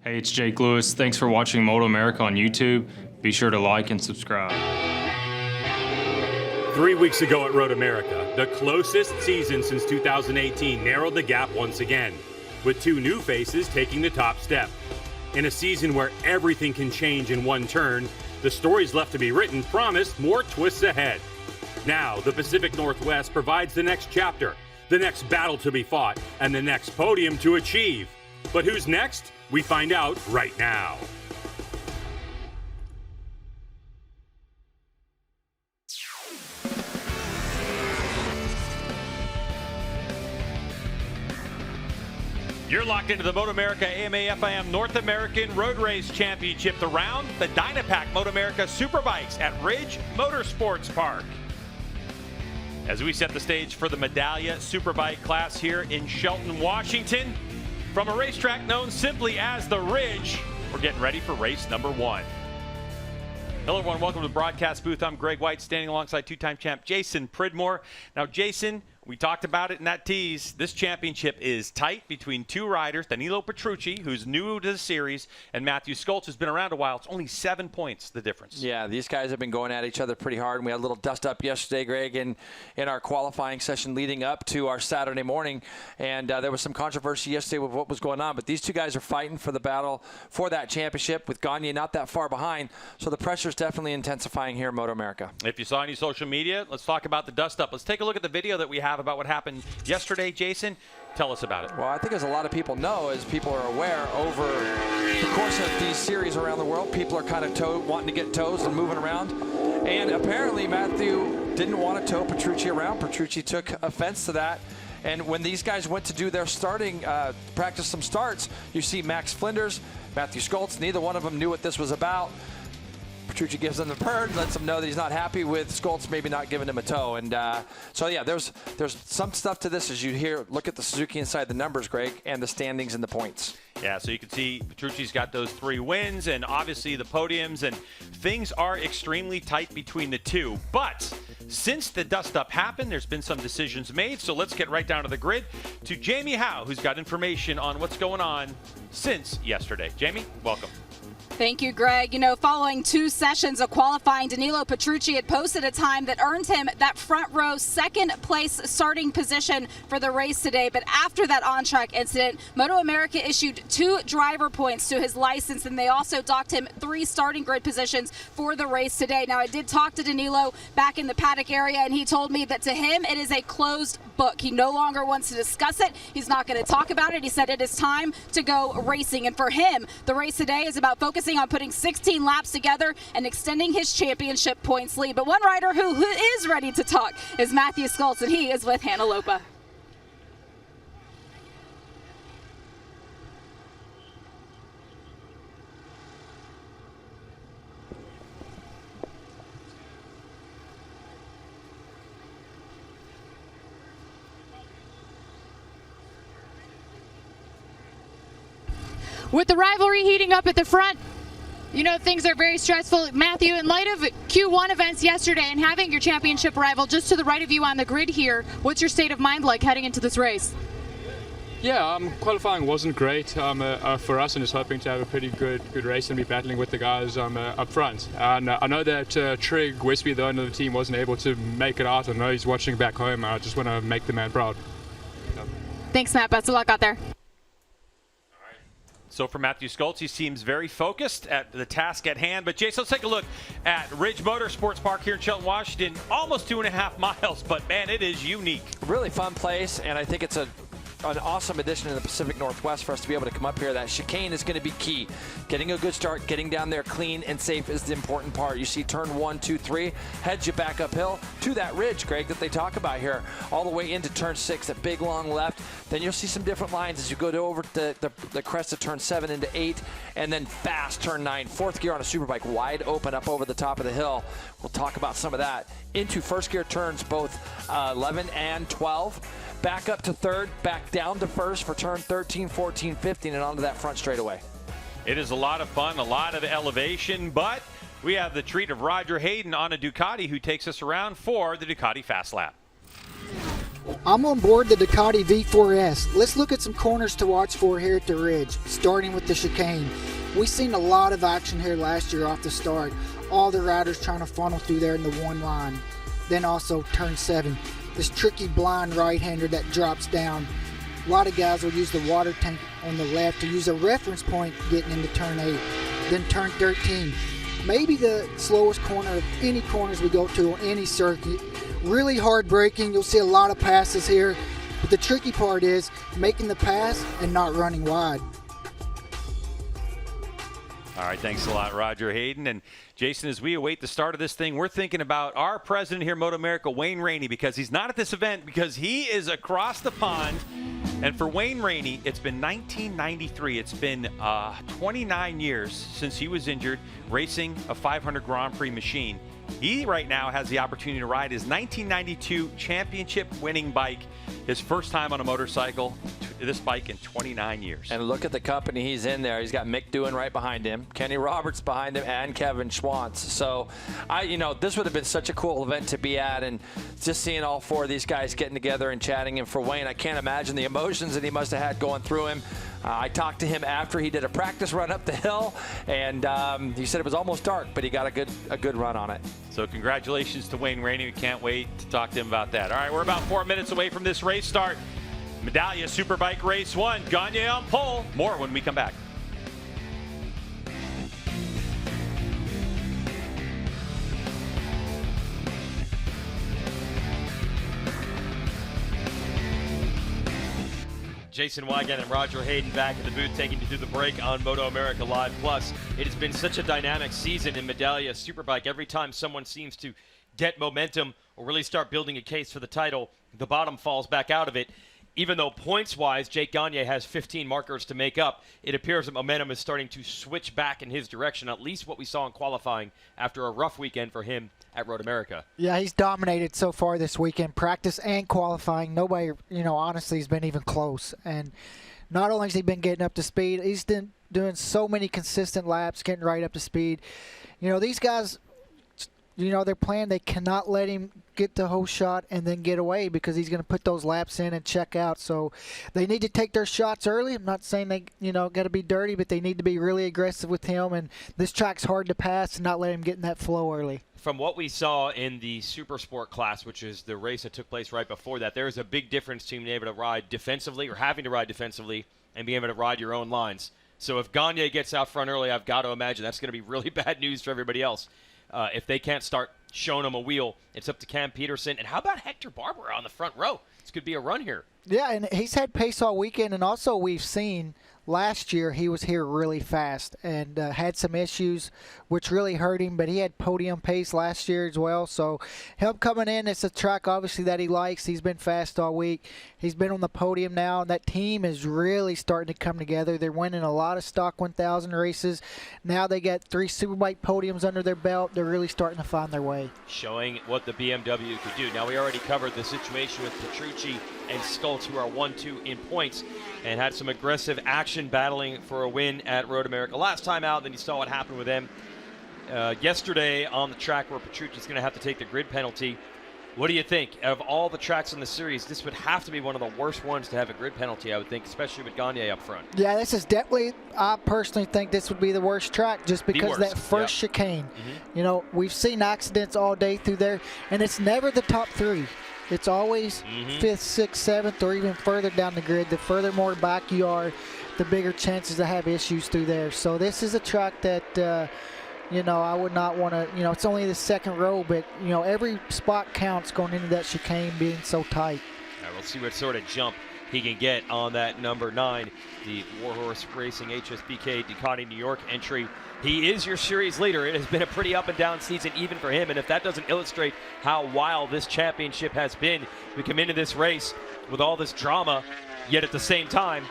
Hey, it's Jake Lewis. Thanks for watching MotoAmerica on YouTube. Be sure to like and subscribe. 3 weeks ago at Road America, the closest season since 2018 narrowed the gap once again, with two new faces taking the top step. In a season where everything can change in one turn, the stories left to be written promise more twists ahead. Now, the Pacific Northwest provides the next chapter, the next battle to be fought, and the next podium to achieve. But who's next? We find out right now. You're locked into the MotoAmerica AMA FIM North American Road Race Championship, the round, the Dynapack MotoAmerica Superbikes at Ridge Motorsports Park. As we set the stage for the Medallia Superbike class here in Shelton, Washington, from a racetrack known simply as the Ridge, we're getting ready for race number one. Hello everyone, welcome to the broadcast booth. I'm Greg White, standing alongside two-time champ Jason Pridmore. Now Jason, we talked about it in that tease. This championship is tight between two riders, Danilo Petrucci, who's new to the series, and Matthew Skoltz, who's been around a while. It's only 7 points, the difference. Yeah, these guys have been going at each other pretty hard, and we had a little dust-up yesterday, Greg, in our qualifying session leading up to our Saturday morning, and there was some controversy yesterday with what was going on, but these two guys are fighting for the battle for that championship with Gagne not that far behind, so the pressure is definitely intensifying here in MotoAmerica. If you saw any social media, let's talk about the dust-up. Let's take a look at the video that we have about what happened yesterday. Jason, tell us about it. Well, I think as a lot of people know, as people are aware, over the course of these series around the world, people are kind of wanting to get toes and moving around. And apparently Matthew didn't want to tow Petrucci around. Petrucci took offense to that. And when these guys went to do their practice some starts, you see Max Flinders, Matthew Skoltz, neither one of them knew what this was about. Petrucci gives him the bird, lets him know that he's not happy with Skoltz maybe not giving him a tow. And so, yeah, there's some stuff to this as you look at the Suzuki inside the numbers, Greg, and the standings and the points. Yeah, so you can see Petrucci's got those 3 wins and obviously the podiums, and things are extremely tight between the two. But since the dust-up happened, there's been some decisions made, so let's get right down to the grid to Jamie Howe, who's got information on what's going on since yesterday. Jamie, welcome. Thank you, Greg. You know, following 2 sessions of qualifying, Danilo Petrucci had posted a time that earned him that front row second place starting position for the race today. But after that on-track incident, MotoAmerica issued 2 driver points to his license, and they also docked him 3 starting grid positions for the race today. Now, I did talk to Danilo back in the paddock area, and he told me that to him it is a closed book. He no longer wants to discuss it. He's not going to talk about it. He said it is time to go racing. And for him, the race today is about focusing on putting 16 laps together and extending his championship points lead. But one rider who is ready to talk is Matthew Skoltz, and he is with Hannah Lopa. With the rivalry heating up at the front, you know, things are very stressful. Matthew, in light of Q1 events yesterday and having your championship rival just to the right of you on the grid here, what's your state of mind like heading into this race? Yeah, qualifying wasn't great for us, and is hoping to have a pretty good race and be battling with the guys up front. And I know that Trig Westby, the owner of the team, wasn't able to make it out. I know he's watching back home. I just want to make the man proud. Thanks, Matt. Best of luck out there. So for Matthew Skoltz, he seems very focused at the task at hand. But Jason, let's take a look at Ridge Motorsports Park here in Shelton, Washington. Almost 2.5 miles, but man, it is unique. Really fun place, and I think it's an awesome addition in the Pacific Northwest for us to be able to come up here. That chicane is going to be key. Getting a good start, getting down there clean and safe is the important part. You see turn 1, 2, 3, heads you back uphill to that ridge, Greg, that they talk about here, all the way into turn 6, that big long left. Then you'll see some different lines as you go over the crest of turn 7 into 8, and then fast turn 9. 4th gear on a Superbike, wide open up over the top of the hill. We'll talk about some of that. Into first gear turns both 11 and 12. Back up to 3rd, back down to 1st for turn 13, 14, 15, and onto that front straightaway. It is a lot of fun, a lot of elevation, but we have the treat of Roger Hayden on a Ducati, who takes us around for the Ducati Fast Lap. I'm on board the Ducati V4S. Let's look at some corners to watch for here at the Ridge, starting with the chicane. We've seen a lot of action here last year off the start. All the riders trying to funnel through there in the one line. Then also turn 7. This tricky blind right-hander that drops down. A lot of guys will use the water tank on the left to use a reference point getting into turn 8. Then turn 13. Maybe the slowest corner of any corners we go to on any circuit. Really hard braking. You'll see a lot of passes here. But the tricky part is making the pass and not running wide. All right, thanks a lot, Roger Hayden. And Jason, as we await the start of this thing, we're thinking about our president here, MotoAmerica, Wayne Rainey, because he's not at this event because he is across the pond. And for Wayne Rainey, it's been 1993. It's been 29 years since he was injured racing a 500 Grand Prix machine. He right now has the opportunity to ride his 1992 championship winning bike, his first time on a motorcycle, this bike in 29 years. And look at the company he's in there. He's got Mick Doohan right behind him, Kenny Roberts behind him, and Kevin Schwantz. So, this would have been such a cool event to be at, and just seeing all 4 of these guys getting together and chatting. And for Wayne, I can't imagine the emotions that he must have had going through him. I talked to him after he did a practice run up the hill, and he said it was almost dark, but he got a good run on it. So congratulations to Wayne Rainey. We can't wait to talk to him about that. All right, we're about 4 minutes away from this race start. Medallia Superbike Race 1. Gagne on pole. More when we come back. Jason Wigan and Roger Hayden back in the booth taking you through the break on MotoAmerica Live Plus. It has been such a dynamic season in Medallia Superbike. Every time someone seems to get momentum or really start building a case for the title, the bottom falls back out of it. Even though points-wise, Jake Gagne has 15 markers to make up, it appears that momentum is starting to switch back in his direction, at least what we saw in qualifying after a rough weekend for him at Road America. Yeah, he's dominated so far this weekend, practice and qualifying. Nobody, honestly has been even close. And not only has he been getting up to speed, he's been doing so many consistent laps, getting right up to speed. These guys, their plan, they cannot let him get the whole shot and then get away because he's going to put those laps in and check out. So they need to take their shots early. I'm not saying they, got to be dirty, but they need to be really aggressive with him. And this track's hard to pass and not let him get in that flow early. From what we saw in the Super Sport class, which is the race that took place right before that, there is a big difference between being able to ride defensively or having to ride defensively and being able to ride your own lines. So if Gagne gets out front early, I've got to imagine that's going to be really bad news for everybody else. If they can't start showing him a wheel, it's up to Cam Peterson. And how about Hector Barbera on the front row? This could be a run here. Yeah, and he's had pace all weekend, and also we've seen last year he was here really fast and had some issues which really hurt him, but he had podium pace last year as well. So him coming in, it's a track obviously that he likes. He's been fast all week. He's been on the podium now, and that team is really starting to come together. They're winning a lot of stock 1000 races. Now they got 3 Superbike podiums under their belt. They're really starting to find their way. Showing what the BMW could do. Now, we already covered the situation with Petrucci and Stoltz, who are 1-2 in points, and had some aggressive action battling for a win at Road America last time out. Then you saw what happened with them yesterday on the track where Petrucci's going to have to take the grid penalty. What do you think? Of all the tracks in the series, this would have to be one of the worst ones to have a grid penalty, I would think, especially with Gagne up front. Yeah, this is definitely, I personally think this would be the worst track just because that first chicane. Mm-hmm. We've seen accidents all day through there, and it's never the top 3. It's always 5th, 6th, 7th, or even further down the grid. The further more back you are, the bigger chances to have issues through there. So this is a track that, I would not want to, it's only the second row, but, every spot counts going into that chicane being so tight. All right, we'll see what sort of jump he can get on that number 9, the Warhorse Racing HSBK Ducati New York entry. He is your series leader. It has been a pretty up and down season even for him, and if that doesn't illustrate how wild this championship has been, we come into this race with all this drama, yet at the same time,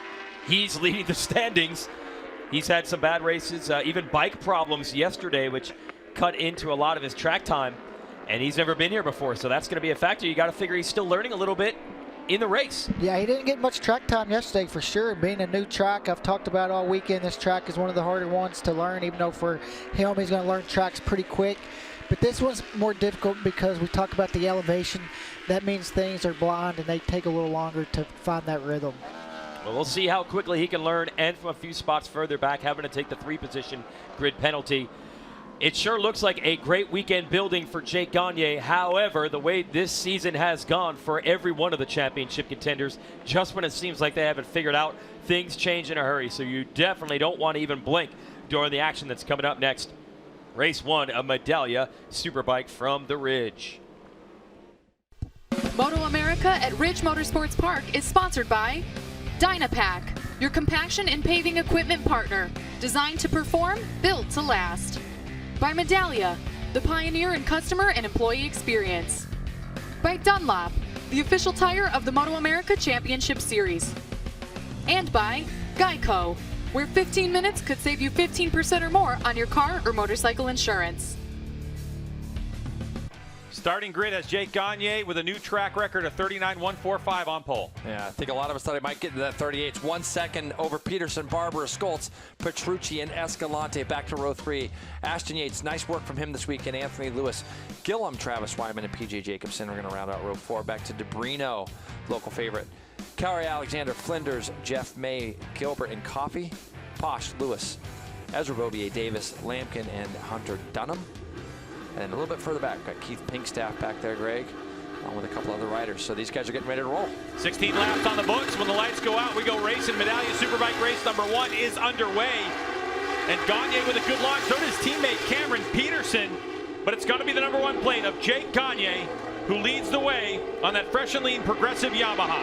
he's leading the standings. He's had some bad races, even bike problems yesterday, which cut into a lot of his track time, and he's never been here before, so that's going to be a factor. You got to figure he's still learning a little bit in the race. Yeah, he didn't get much track time yesterday for sure. Being a new track, I've talked about all weekend, this track is one of the harder ones to learn, even though for him he's going to learn tracks pretty quick. but this one's more difficult because we talk about the elevation. That means things are blind and they take a little longer to find that rhythm. Well, we'll see how quickly he can learn, and from a few spots further back, having to take the 3-position grid penalty. It sure looks like a great weekend building for Jake Gagne. However, the way this season has gone for every one of the championship contenders, just when it seems like they haven't figured out, things change in a hurry. So you definitely don't want to even blink during the action that's coming up next. Race 1, a Medallia Superbike from the Ridge. MotoAmerica at Ridge Motorsports Park is sponsored by Dynapack, your compaction and paving equipment partner. Designed to perform, built to last. By Medallia, the pioneer in customer and employee experience. By Dunlop, the official tire of the MotoAmerica Championship Series. And by Geico, where 15 minutes could save you 15% or more on your car or motorcycle insurance. Starting grid has Jake Gagne with a new track record of 39.145 on pole. Yeah, I think a lot of us thought he might get into that 38. 1 second over Peterson, Barbara, Skoltz, Petrucci, and Escalante back to row 3. Ashton Yates, nice work from him this week, and Anthony Lewis. Gillum, Travis Wyman, and PJ Jacobson are going to round out row 4. Back to DeBrino, local favorite. Calgary Alexander, Flinders, Jeff May, Gilbert, and Coffey. Posh, Lewis, Ezra Bobier, Davis, Lampkin, and Hunter Dunham. And a little bit further back, got Keith Pinkstaff back there, Greg, along with a couple other riders. So these guys are getting ready to roll. 16 laps on the books. When the lights go out, we go racing. Medallia Superbike race number 1 is underway. And Gagne with a good launch. So does teammate Cameron Peterson. But it's going to be the number 1 plate of Jake Gagne, who leads the way on that fresh and lean progressive Yamaha.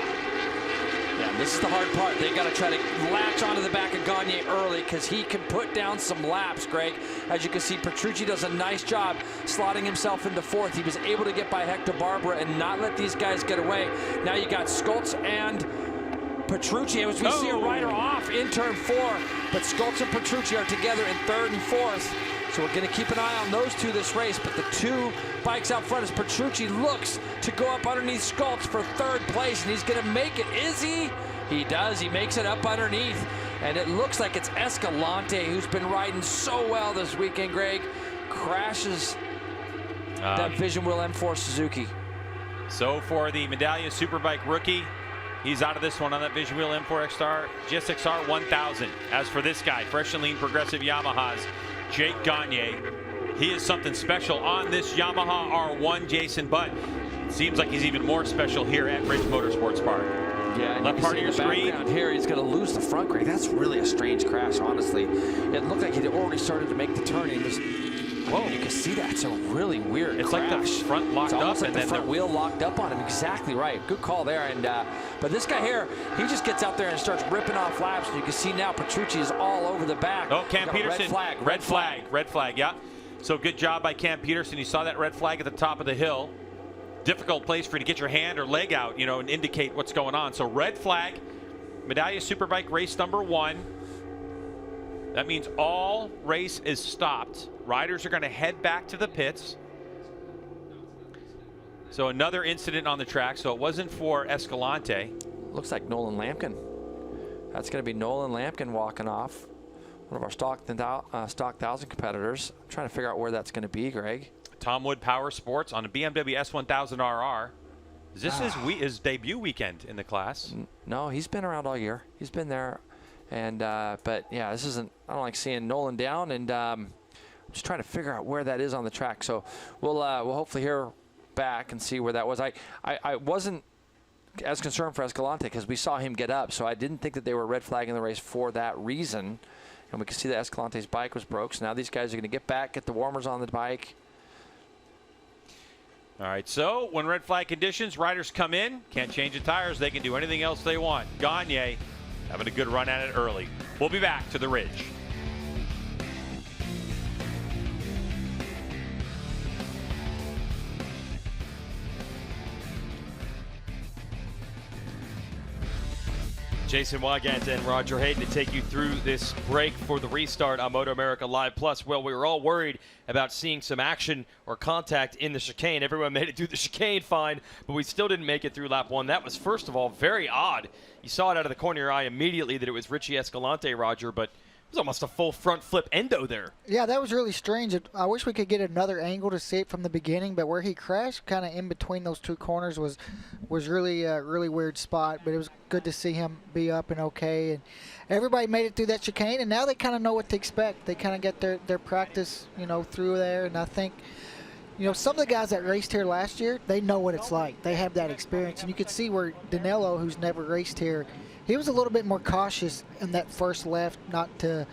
Yeah, this is the hard part. They got to try to latch onto the back of Gagne early because he can put down some laps, Greg. As you can see, Petrucci does a nice job slotting himself into 4th. He was able to get by Hector Barbara and not let these guys get away. Now you got Skoltz and Petrucci, as we see a rider off in turn 4, but Skoltz and Petrucci are together in 3rd and 4th. So we're going to keep an eye on those two this race, but the 2 bikes out front as Petrucci looks to go up underneath Skoltz for 3rd place, and he's going to make it. Is he? He does. He makes it up underneath, and it looks like it's Escalante, who's been riding so well this weekend, Greg, crashes that Vision Wheel M4 Suzuki. So for the Medallia Superbike rookie, he's out of this one on that Vision Wheel M4 XR GSXR 1000. As for this guy, fresh and lean progressive Yamahas, Jake Gagne, he is something special on this Yamaha R1, Jason, but it seems like he's even more special here at Ridge Motorsports Park. Yeah, and left part of your screen here, he's going to lose the front grade. That's really a strange crash, honestly. It looked like he'd already started to make the turn. He just, whoa, you can see that. It's a really weird It's crash. like the front locked up, like and the then front wheel locked up on him. Exactly right. Good call there. And but this guy here, he just gets out there and starts ripping off laps. And you can see now Petrucci is all over the back. Oh, Cam Peterson. Red flag. Red flag, yeah. So good job by Cam Peterson. You saw that red flag at the top of the hill. Difficult place for you to get your hand or leg out, you know, and indicate what's going on. So red flag, Medallia Superbike race number 1. That means all race is stopped. Riders are going to head back to the pits. So another incident on the track. So it wasn't for Escalante. Looks like Nolan Lampkin. That's going to be Nolan Lampkin walking off. One of our stock 1000 competitors. I'm trying to figure out where that's going to be, Greg. Tom Wood Power Sports on a BMW S1000RR. Is this his debut weekend in the class? No, he's been around all year. He's been there. And but yeah, this isn't, I don't like seeing Nolan down, and I'm just trying to figure out where that is on the track. So we'll hopefully hear back and see where that was. I wasn't as concerned for Escalante because we saw him get up, so I didn't think that they were red flagging the race for that reason. And we can see that Escalante's bike was broke. So now these guys are going to get back, get the warmers on the bike. All right, so when red flag conditions, riders come in, can't change the tires, they can do anything else they want. Gagne having a good run at it early. We'll be back to the Ridge. Jason Wygant and Roger Hayden to take you through this break for the restart on MotoAmerica Live Plus. Well, we were all worried about seeing some action or contact in the chicane. Everyone made it through the chicane fine, but we still didn't make it through lap 1. That was, first of all, very odd. You saw it out of the corner of your eye immediately that it was Richie Escalante, Roger, but was almost a full front flip endo there. Yeah, that was really strange. I wish we could get another angle to see it from the beginning, but where he crashed kind of in between those two corners was really a really weird spot, but it was good to see him be up and okay. And everybody made it through that chicane, and now they kind of know what to expect. They kind of get their practice, through there, and I think some of the guys that raced here last year, they know what it's like. They have that experience, and you could see where Danilo, who's never raced here, he was a little bit more cautious in that first left, not to,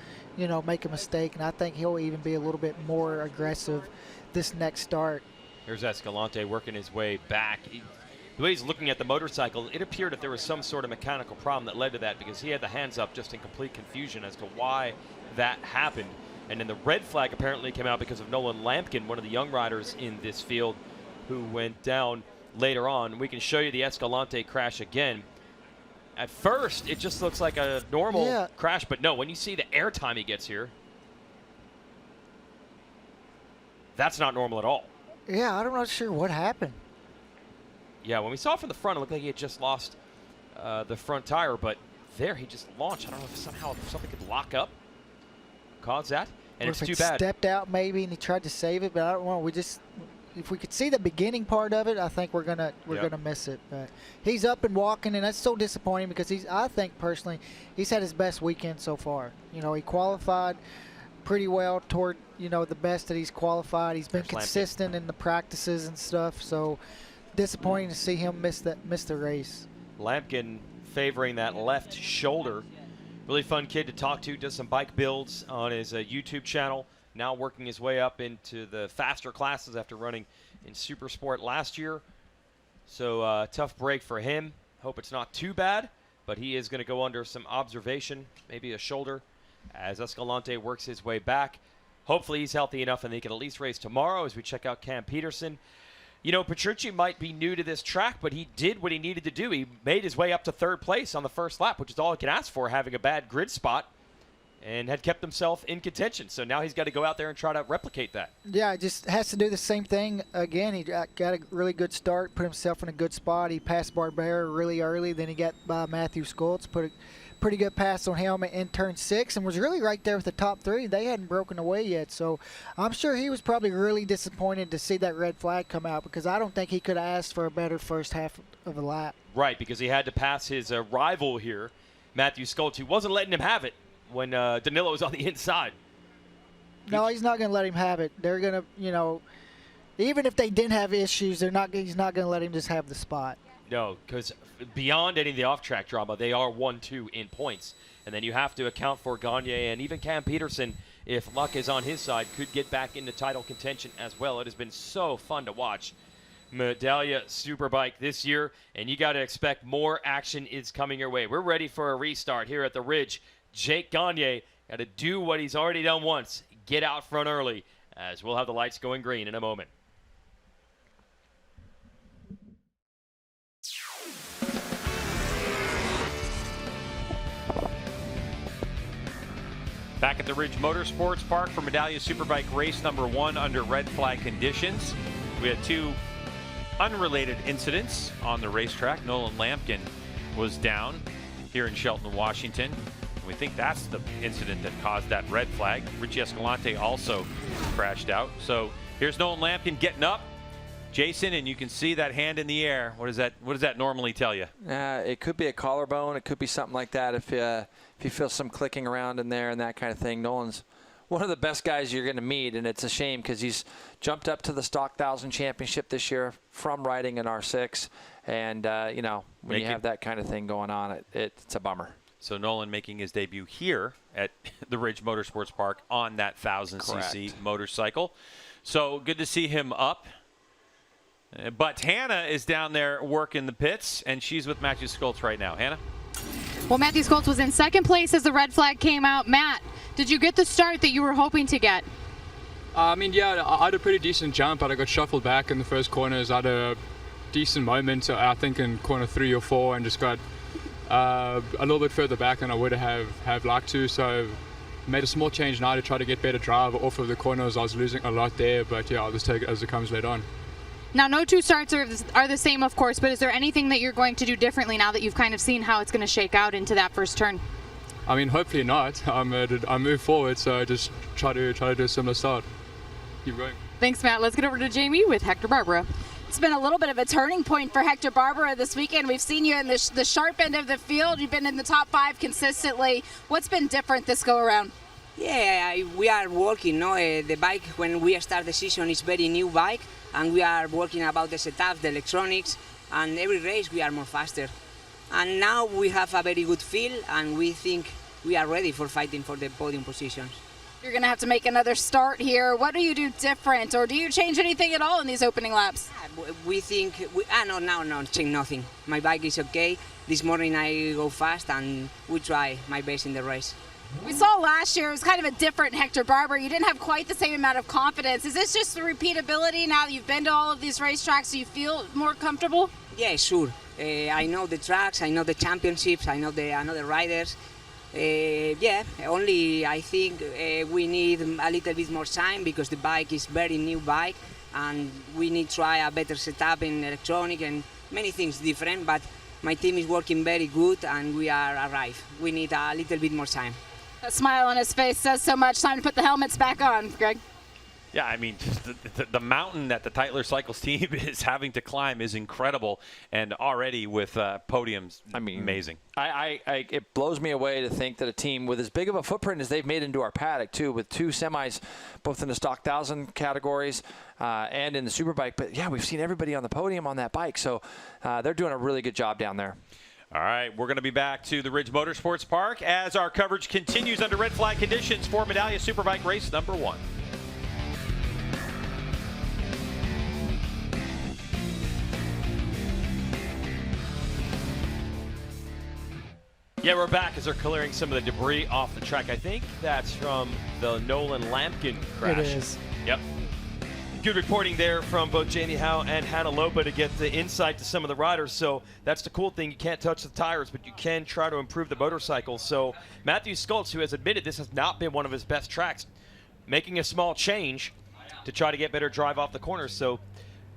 make a mistake. And I think he'll even be a little bit more aggressive this next start. Here's Escalante working his way back. The way he's looking at the motorcycle, it appeared that there was some sort of mechanical problem that led to that, because he had the hands up just in complete confusion as to why that happened. And then the red flag apparently came out because of Nolan Lampkin, one of the young riders in this field, who went down later on. We can show you the Escalante crash again. At first, it just looks like a normal crash, but no, when you see the airtime he gets here, that's not normal at all. Yeah, I'm not sure what happened. Yeah, when we saw it from the front, it looked like he had just lost the front tire, but there he just launched. I don't know if somehow something could lock up, cause that, and it's too bad. Stepped out maybe, and he tried to save it, but I don't know. If we could see the beginning part of it, I think we're gonna miss it. But he's up and walking, and that's so disappointing because I think personally he's had his best weekend so far. He qualified pretty well toward the best that he's qualified. He's been consistent in the practices and stuff. So disappointing to see him miss the race. Lampkin favoring that left shoulder. Really fun kid to talk to. Does some bike builds on his YouTube channel. Now working his way up into the faster classes after running in Supersport last year. So tough break for him. Hope it's not too bad, but he is going to go under some observation, maybe a shoulder, as Escalante works his way back. Hopefully he's healthy enough and he can at least race tomorrow as we check out Cam Peterson. Petrucci might be new to this track, but he did what he needed to do. He made his way up to third place on the first lap, which is all he can ask for, having a bad grid spot, and had kept himself in contention. So now he's got to go out there and try to replicate that. Yeah, he just has to do the same thing again. He got a really good start, put himself in a good spot. He passed Barbera really early. Then he got by Matthew Skoltz, put a pretty good pass on him in turn 6, and was really right there with the top 3. They hadn't broken away yet. So I'm sure he was probably really disappointed to see that red flag come out, because I don't think he could have asked for a better first half of the lap. Right, because he had to pass his rival here, Matthew Skoltz, who wasn't letting him have it when Danilo was on the inside. No, he's not going to let him have it. They're going to, even if they didn't have issues, he's not going to let him just have the spot. No, because beyond any of the off-track drama, they are 1-2 in points. And then you have to account for Gagne, and even Cam Peterson, if luck is on his side, could get back into title contention as well. It has been so fun to watch Medallia Superbike this year, and you got to expect more action is coming your way. We're ready for a restart here at the Ridge. Jake Gagne got to do what he's already done once, get out front early, as we'll have the lights going green in a moment. Back at the Ridge Motorsports Park for Medallia Superbike race number 1 under red flag conditions. We had 2 unrelated incidents on the racetrack. Nolan Lampkin was down here in Shelton, Washington. We think that's the incident that caused that red flag. Richie Escalante also crashed out. So here's Nolan Lampkin getting up. Jason, and you can see that hand in the air. What does that normally tell you? It could be a collarbone. It could be something like that if you feel some clicking around in there and that kind of thing. Nolan's one of the best guys you're going to meet, and it's a shame because he's jumped up to the Stock 1000 Championship this year from riding an R6. And, when you have that kind of thing going on, it's a bummer. So Nolan making his debut here at the Ridge Motorsports Park on that 1000cc motorcycle. So good to see him up. But Hannah is down there working the pits, and she's with Matthew Skoltz right now. Hannah? Well, Matthew Skoltz was in second place as the red flag came out. Matt, did you get the start that you were hoping to get? I had a pretty decent jump, but I got shuffled back in the first corners. I had a decent moment, I think, in corner 3 or 4, and just got a little bit further back than I would have liked to. So made a small change now to try to get better drive off of the corners. I was losing a lot there, but yeah, I'll just take it as it comes later on. Now, no 2 starts are the same, of course, but is there anything that you're going to do differently now that you've kind of seen how it's going to shake out into that first turn? I mean, hopefully not. I move forward, so I just try to do a similar start. Keep going. Thanks, Matt. Let's get over to Jamie with Hector Barbera. It's been a little bit of a turning point for Hector Barbera this weekend. We've seen you in the sharp end of the field. You've been in the top 5 consistently. What's been different this go around? Yeah, we are working. No, the bike when we start the season is very new bike, and we are working about the setup, the electronics, and every race we are more faster. And now we have a very good feel, and we think we are ready for fighting for the podium positions. You're going to have to make another start here. What do you do different, or do you change anything at all in these opening laps? We think, no, change nothing. My bike is okay. This morning I go fast, and we try my best in the race. We saw last year it was kind of a different Hector Barbera. You didn't have quite the same amount of confidence. Is this just the repeatability now that you've been to all of these racetracks? Do you feel more comfortable? Yeah, sure. I know the tracks, I know the championships, I know the riders. Yeah, only I think we need a little bit more time because the bike is very new bike, and we need to try a better setup in electronic and many things different. But my team is working very good, and we are arrived. We need a little bit more time. A smile on his face says so much. Time to put the helmets back on, Greg. Yeah, I mean, the mountain that the Tytler Cycles team is having to climb is incredible, and already with podiums, I mean, amazing. It blows me away to think that a team with as big of a footprint as they've made into our paddock, too, with 2 semis, both in the stock 1,000 categories and in the Superbike. But, yeah, we've seen everybody on the podium on that bike, so they're doing a really good job down there. All right, we're going to be back to the Ridge Motorsports Park as our coverage continues under red flag conditions for Medallia Superbike race number 1. Yeah, we're back as they're clearing some of the debris off the track. I think that's from the Nolan Lampkin crash. It is. Yep. Good reporting there from both Jamie Howe and Hannah Lopa to get the insight to some of the riders. So that's the cool thing. You can't touch the tires, but you can try to improve the motorcycle. So Matthew Skultz, who has admitted this has not been one of his best tracks, making a small change to try to get better drive off the corners. So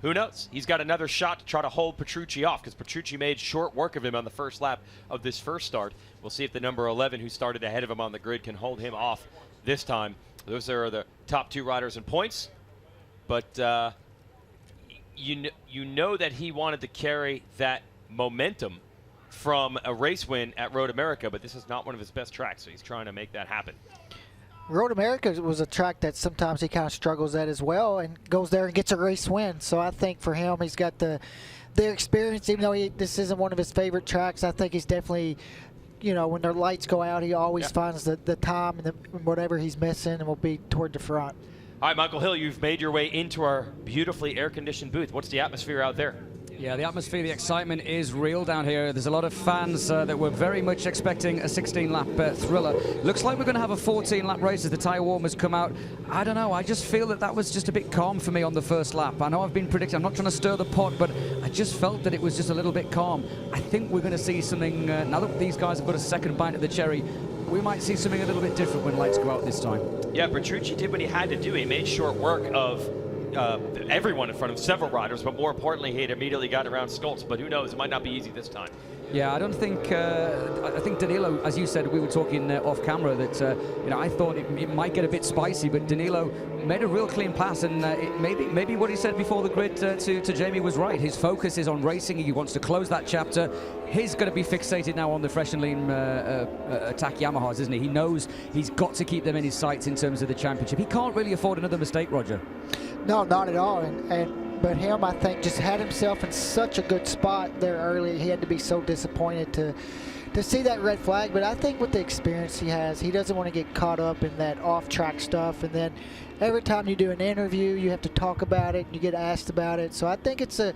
who knows? He's got another shot to try to hold Petrucci off, because Petrucci made short work of him on the first lap of this first start. We'll see if the number 11, who started ahead of him on the grid, can hold him off this time. Those are the top 2 riders in points. But you know that he wanted to carry that momentum from a race win at Road America, but this is not one of his best tracks, so he's trying to make that happen. Road America was a track that sometimes he kind of struggles at as well, and goes there and gets a race win. So I think for him, he's got the experience. Even though this isn't one of his favorite tracks, I think he's definitely, you know, when the lights go out, he always finds the time and whatever he's missing, and will be toward the front. All right, Michael Hill, you've made your way into our beautifully air-conditioned booth. What's the atmosphere out there? Yeah, the atmosphere, the excitement is real down here. There's a lot of fans that were very much expecting a 16-lap thriller. Looks like we're going to have a 14-lap race as the tyre warmers come out. I don't know. I just feel that was just a bit calm for me on the first lap. I know I've been predicting. I'm not trying to stir the pot, but I just felt that it was just a little bit calm. I think we're going to see something, now that these guys have got a second bite of the cherry, we might see something a little bit different when lights go out this time. Yeah, Petrucci did what he had to do. He made short work of everyone in front of several riders, but more importantly, he had immediately got around Skultz. But who knows? It might not be easy this time. Yeah, I don't think. I think Danilo, as you said, we were talking off camera that you know, I thought it might get a bit spicy, but Danilo made a real clean pass, and maybe what he said before the grid to Jamie was right. His focus is on racing. He wants to close that chapter. He's going to be fixated now on the fresh and lean attack Yamahas, isn't he? He knows he's got to keep them in his sights in terms of the championship. He can't really afford another mistake, Roger. No, not at all. But him, I think, just had himself in such a good spot there early. He had to be so disappointed to see that red flag. But I think with the experience he has, he doesn't want to get caught up in that off-track stuff. And then every time you do an interview, you have to talk about it, and you get asked about it. So I think it's a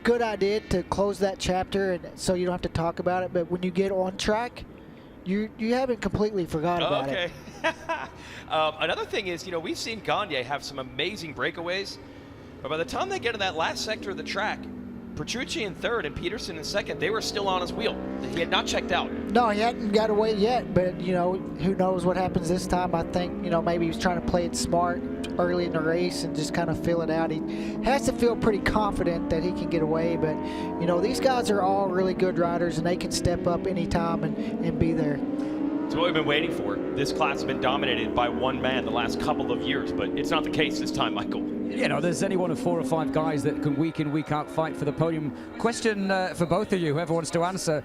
good idea to close that chapter, and so you don't have to talk about it. But when you get on track, you haven't completely forgot about it. Okay. Another thing is, you know, we've seen Gagne have some amazing breakaways, but by the time they get in that last sector of the track, Petrucci in third and Peterson in second, they were still on his wheel. He had not checked out. No, he hadn't got away yet, but, you know, who knows what happens this time. I think, you know, maybe he was trying to play it smart early in the race and just kind of feel it out. He has to feel pretty confident that he can get away, but, you know, these guys are all really good riders, and they can step up anytime and be there. It's what we've been waiting for. This class has been dominated by one man the last couple of years, but it's not the case this time, Michael. You know, there's any one of 4 or 5 guys that can week in, week out fight for the podium. Question for both of you, whoever wants to answer.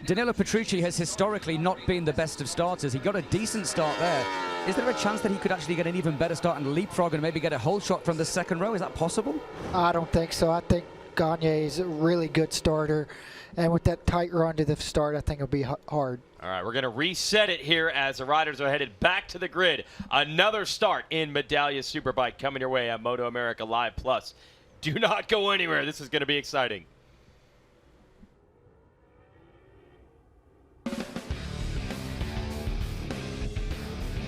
Danilo Petrucci has historically not been the best of starters. He got a decent start there. Is there a chance that he could actually get an even better start and leapfrog and maybe get a whole shot from the second row? Is that possible? I don't think so. I think Gagne is a really good starter, and with that tight run to the start, I think it'll be hard. All right, we're going to reset it here as the riders are headed back to the grid. Another start in Medallia Superbike coming your way on MotoAmerica Live Plus. Do not go anywhere. This is going to be exciting.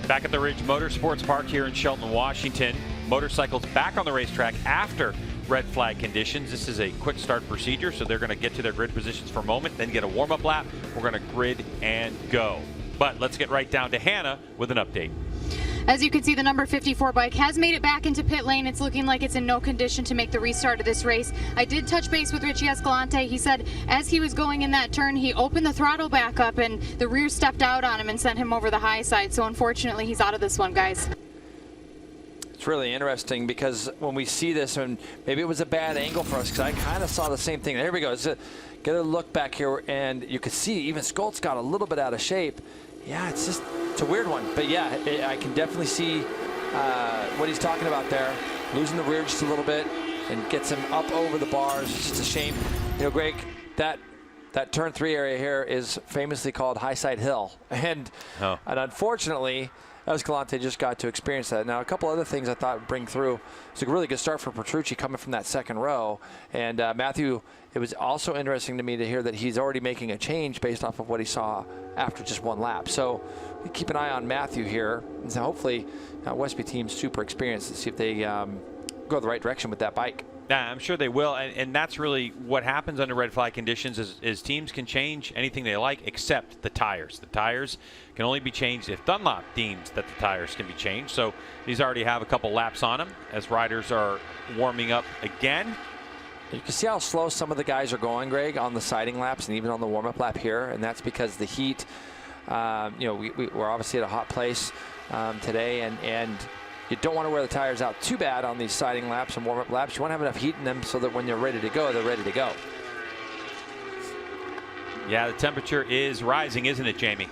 Back at the Ridge Motorsports Park here in Shelton, Washington. Motorcycles back on the racetrack after red flag conditions. This is a quick start procedure, so they're going to get to their grid positions for a moment, then get a warm-up lap. We're going to grid and go. But let's get right down to Hannah with an update. As you can see, the number 54 bike has made it back into pit lane. It's looking like it's in no condition to make the restart of this race. I did touch base with Richie Escalante. He said as he was going in that turn, he opened the throttle back up and the rear stepped out on him and sent him over the high side. So unfortunately, he's out of this one, guys. It's really interesting because when we see this, and maybe it was a bad angle for us because I kind of saw the same thing. There we go. Get a look back here, and you can see even Skolt's got a little bit out of shape. Yeah, it's a weird one. But yeah, I can definitely see what he's talking about there. Losing the rear just a little bit and gets him up over the bars. It's just a shame. You know, Greg, that turn 3 area here is famously called High Side Hill. And unfortunately, Escalante just got to experience that. Now, a couple other things I thought would bring through. It's a really good start for Petrucci coming from that second row. And Matthew, it was also interesting to me to hear that he's already making a change based off of what he saw after just one lap. So we keep an eye on Matthew here. And so hopefully, Westby team's super experienced to see if they go the right direction with that bike. Yeah, I'm sure they will, and that's really what happens under red flag conditions is teams can change anything they like except the tires. The tires can only be changed if Dunlop deems that the tires can be changed. So these already have a couple laps on them as riders are warming up again. You can see how slow some of the guys are going, Greg, on the siding laps and even on the warm-up lap here, and that's because the heat, you know, we're obviously at a hot place today, and you don't want to wear the tires out too bad on these siding laps and warm-up laps. You want to have enough heat in them so that when you're ready to go, they're ready to go. Yeah, the temperature is rising, isn't it, Jamie?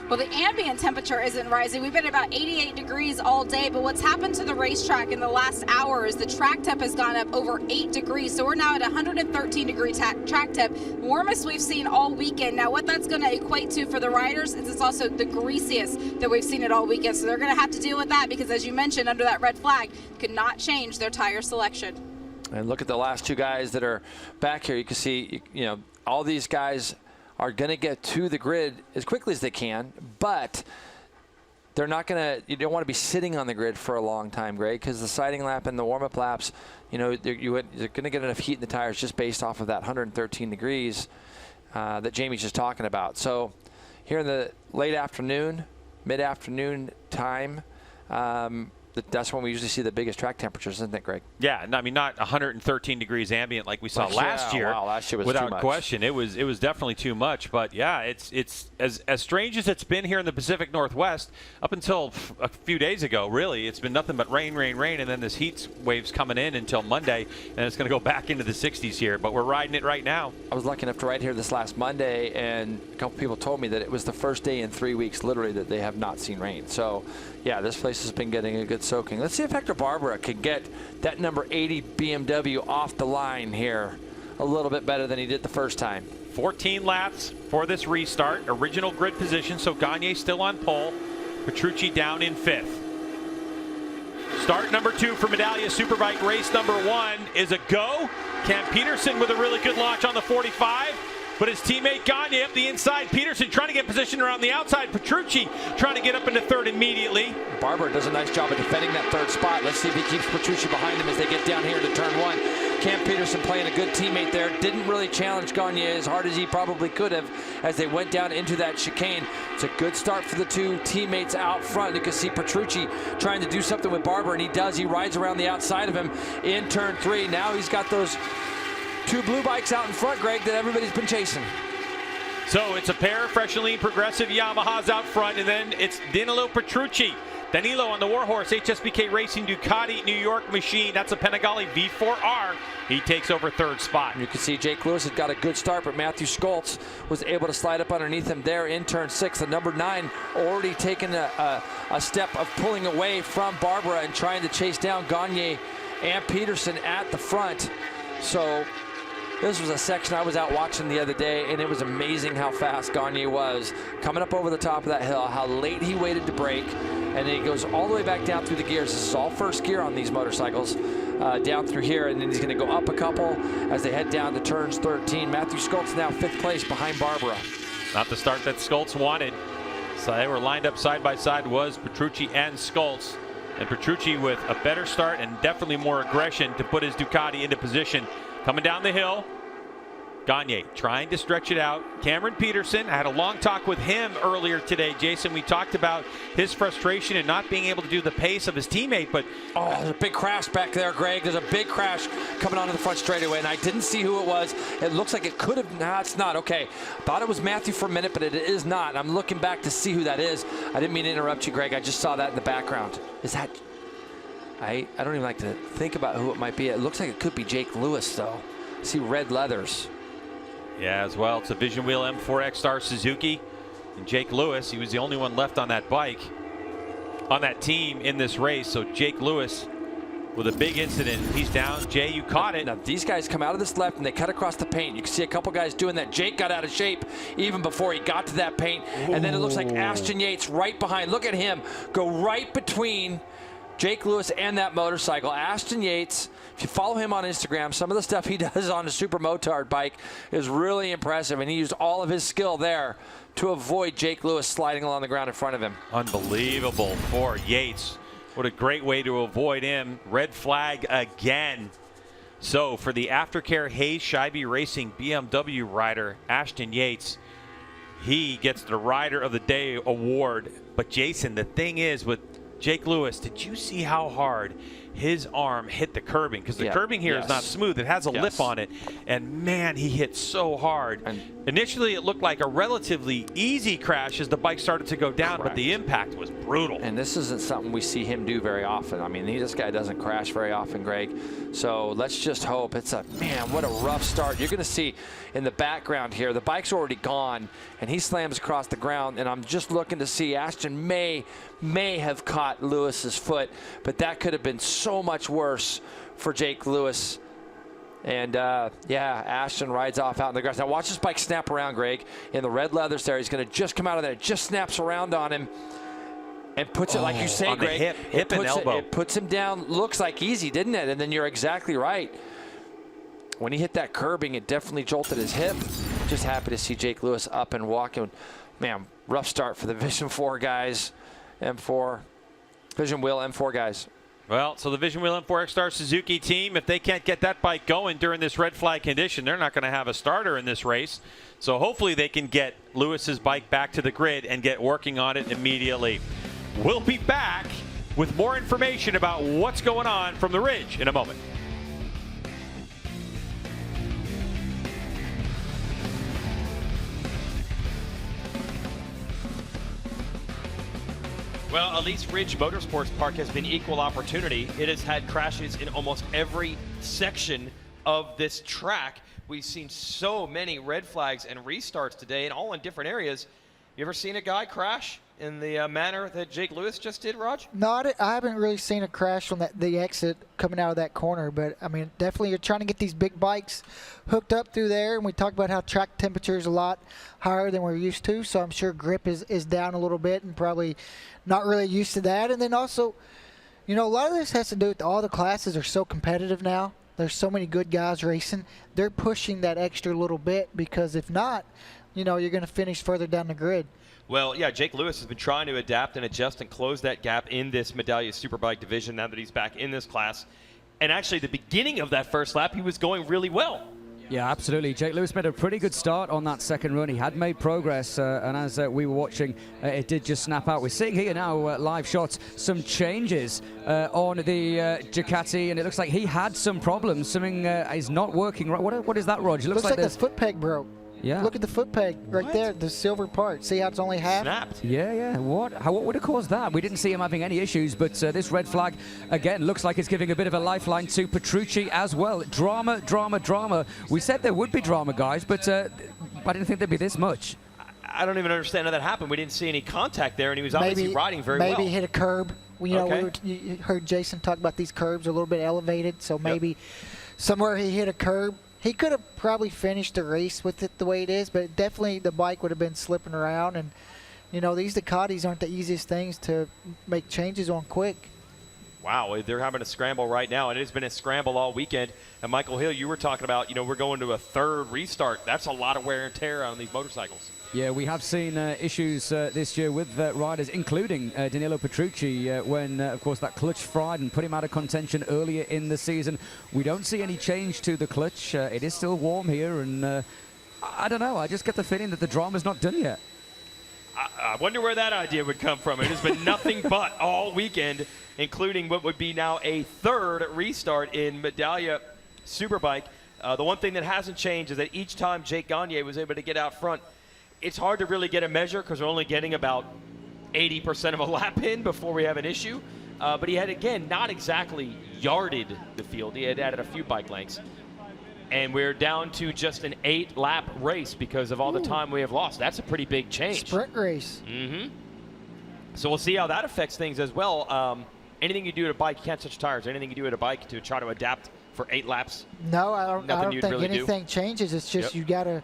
Well, the ambient temperature isn't rising. We've been at about 88 degrees all day, but what's happened to the racetrack in the last hour is the track temp has gone up over 8 degrees. So we're now at 113 degree track temp, warmest we've seen all weekend. Now, what that's going to equate to for the riders is it's also the greasiest that we've seen it all weekend. So they're going to have to deal with that because, as you mentioned, under that red flag, could not change their tire selection. And look at the last 2 guys that are back here. You can see, you know, all these guys are going to get to the grid as quickly as they can, but they're not going to, you don't want to be sitting on the grid for a long time, Greg, because the siding lap and the warm-up laps, you know, you're going to get enough heat in the tires just based off of that 113 degrees that Jamie's just talking about. So here in the late afternoon, mid-afternoon time, that's when we usually see the biggest track temperatures, isn't it, Greg? Yeah, I mean, not 113 degrees ambient like we saw last year. Wow, last year was without too much. question. It was definitely too much. But yeah, it's as strange as it's been here in the Pacific Northwest up until a few days ago. Really, it's been nothing but rain, and then this heat wave's coming in until Monday, and it's going to go back into the 60s here. But we're riding it right now. I was lucky enough to ride here this last Monday, and a couple people told me that it was the first day in 3 weeks, literally, that they have not seen rain. So, yeah, this place has been getting a good soaking. Let's see if Hector Barbera can get that number 80 BMW off the line here a little bit better than he did the first time. 14 laps for this restart. Original grid position, so Gagne still on pole. Petrucci down in 5th. Start number 2 for Medallia Superbike. Race number 1 is a go. Cam Peterson with a really good launch on the 45. But his teammate Gagne up the inside. Peterson trying to get position around the outside. Petrucci trying to get up into 3rd immediately. Barber does a nice job of defending that 3rd spot. Let's see if he keeps Petrucci behind him as they get down here to turn 1. Cam Peterson playing a good teammate there. Didn't really challenge Gagne as hard as he probably could have as they went down into that chicane. It's a good start for the 2 teammates out front. You can see Petrucci trying to do something with Barber, and he does. He rides around the outside of him in turn 3. Now he's got those 2 blue bikes out in front, Greg, that everybody's been chasing. So it's a pair of fresh and lean progressive Yamahas out front, and then it's Danilo Petrucci. Danilo on the Warhorse HSBK Racing Ducati New York machine. That's a Panigale V4R. He takes over third spot. You can see Jake Lewis had got a good start, but Matthew Schultz was able to slide up underneath him there in turn 6. The number 9 already taken a step of pulling away from Barbara and trying to chase down Gagne and Peterson at the front. So this was a section I was out watching the other day, and it was amazing how fast Gagne was coming up over the top of that hill, how late he waited to brake, and then he goes all the way back down through the gears. This is all first gear on these motorcycles, down through here, and then he's going to go up a couple as they head down to turns 13. Matthew Schultz now 5th place behind Barbara. Not the start that Schultz wanted. So they were lined up side by side, was Petrucci and Schultz. And Petrucci with a better start and definitely more aggression to put his Ducati into position. Coming down the hill, Gagne trying to stretch it out. Cameron Peterson, I had a long talk with him earlier today, Jason. We talked about his frustration and not being able to do the pace of his teammate, but oh, there's a big crash back there, Greg. There's a big crash coming onto the front straightaway, and I didn't see who it was. It looks like it could have, nah, it's not, okay. Thought it was Matthew for a minute, but it is not. I'm looking back to see who that is. I didn't mean to interrupt you, Greg. I just saw that in the background. Is that, I don't even like to think about who it might be. It looks like it could be Jake Lewis, though. I see red leathers. yeah, as well. It's a Vision Wheel M4X Star Suzuki. And Jake Lewis, he was the only one left on that bike, on that team in this race. So Jake Lewis with a big incident. He's down. Jay, you caught it. Now these guys come out of this left and they cut across the paint. You can see a couple guys doing that. Jake got out of shape even before he got to that paint. Ooh. And then it looks like Ashton Yates right behind. Look at him go right between Jake Lewis and that motorcycle. Ashton Yates, if you follow him on Instagram, some of the stuff he does on a super motard bike is really impressive, and he used all of his skill there to avoid Jake Lewis sliding along the ground in front of him. Unbelievable for Yates. What a great way to avoid him. Red flag again. So for the Aftercare Hayes Scheibe Racing BMW rider, Ashton Yates, he gets the Rider of the Day award. But Jason, the thing is with Jake Lewis, did you see how hard his arm hit the curbing? Because the curbing here is not smooth. It has a lip on it. And man, he hit so hard. And initially, it looked like a relatively easy crash as the bike started to go down, but the impact was brutal. And this isn't something we see him do very often. I mean, this guy doesn't crash very often, Greg. So let's just hope. It's a, man, what a rough start. You're going to see in the background here, the bike's already gone, and he slams across the ground, and I'm just looking to see Ashton may have caught Lewis's foot, but that could have been so much worse for Jake Lewis. And yeah, Ashton rides off out in the grass. Now watch this bike snap around, Greg, in the red leathers there. He's going to just come out of there. It just snaps around on him and puts it, like you say, on Greg. The hip and elbow. It puts him down. Looks like easy, didn't it? And then you're exactly right. When he hit that curbing, it definitely jolted his hip. Just happy to see Jake Lewis up and walking. Man, rough start for the Vision 4 guys. M4, Vision Wheel M4 guys. Well, so the Vision Wheel M4X Star Suzuki team, if they can't get that bike going during this red flag condition, they're not going to have a starter in this race. So hopefully they can get Lewis's bike back to the grid and get working on it immediately. We'll be back with more information about what's going on from the Ridge in a moment. Well, at least Ridge Motorsports Park has been equal opportunity. It has had crashes in almost every section of this track. We've seen so many red flags and restarts today, and all in different areas. You ever seen a guy crash in the manner that Jake Lewis just did, Raj? No, I haven't really seen a crash on the exit coming out of that corner, but I mean, definitely you're trying to get these big bikes hooked up through there, and we talked about how track temperature is a lot higher than we're used to, so I'm sure grip is down a little bit and probably not really used to that. And then also, you know, a lot of this has to do with all the classes are so competitive now. There's so many good guys racing. They're pushing that extra little bit, because if not, you know, you're going to finish further down the grid. Well, yeah, Jake Lewis has been trying to adapt and adjust and close that gap in this Medallia Superbike division now that he's back in this class. And actually, the beginning of that first lap, he was going really well. Yeah, absolutely. Jake Lewis made a pretty good start on that second run. He had made progress, and as we were watching, it did just snap out. We're seeing here now, live shots, some changes on the Ducati, and it looks like he had some problems. Something is not working right. What is that, Roger? Looks like the foot peg broke. Yeah. Look at the foot peg right there, the silver part. See how it's only half? Snapped. Yeah. What would have caused that? We didn't see him having any issues, but this red flag, again, looks like it's giving a bit of a lifeline to Petrucci as well. Drama. We said there would be drama, guys, but I didn't think there'd be this much. I don't even understand how that happened. We didn't see any contact there, and he was obviously riding very well. Maybe hit a curb. You know, Okay. you heard Jason talk about these curbs are a little bit elevated, so maybe somewhere he hit a curb. He could have probably finished the race with it the way it is, but definitely the bike would have been slipping around. And, you know, these Ducatis aren't the easiest things to make changes on quick. Wow, they're having a scramble right now, and it's been a scramble all weekend. And Michael Hill, you were talking about, you know, we're going to a third restart. That's a lot of wear and tear on these motorcycles. Yeah, we have seen issues this year with riders, including Danilo Petrucci, when, of course, that clutch fried and put him out of contention earlier in the season. We don't see any change to the clutch. It is still warm here, and I don't know. I just get the feeling that the drama's not done yet. I wonder where that idea would come from. It has been nothing but all weekend, including what would be now a third restart in Medallia Superbike. The one thing that hasn't changed is that each time Jake Gagne was able to get out front, it's hard to really get a measure because we're only getting about 80% of a lap in before we have an issue. But he had, again, not exactly yarded the field. He had added a few bike lengths. And we're down to just an 8-lap race because of all the time we have lost. That's a pretty big change. Sprint race. Mm-hmm. So we'll see how that affects things as well. Anything you do at a bike, you can't touch tires. Anything you do at a bike to try to adapt for 8 laps? No, I don't think really anything changes. It's just you got to,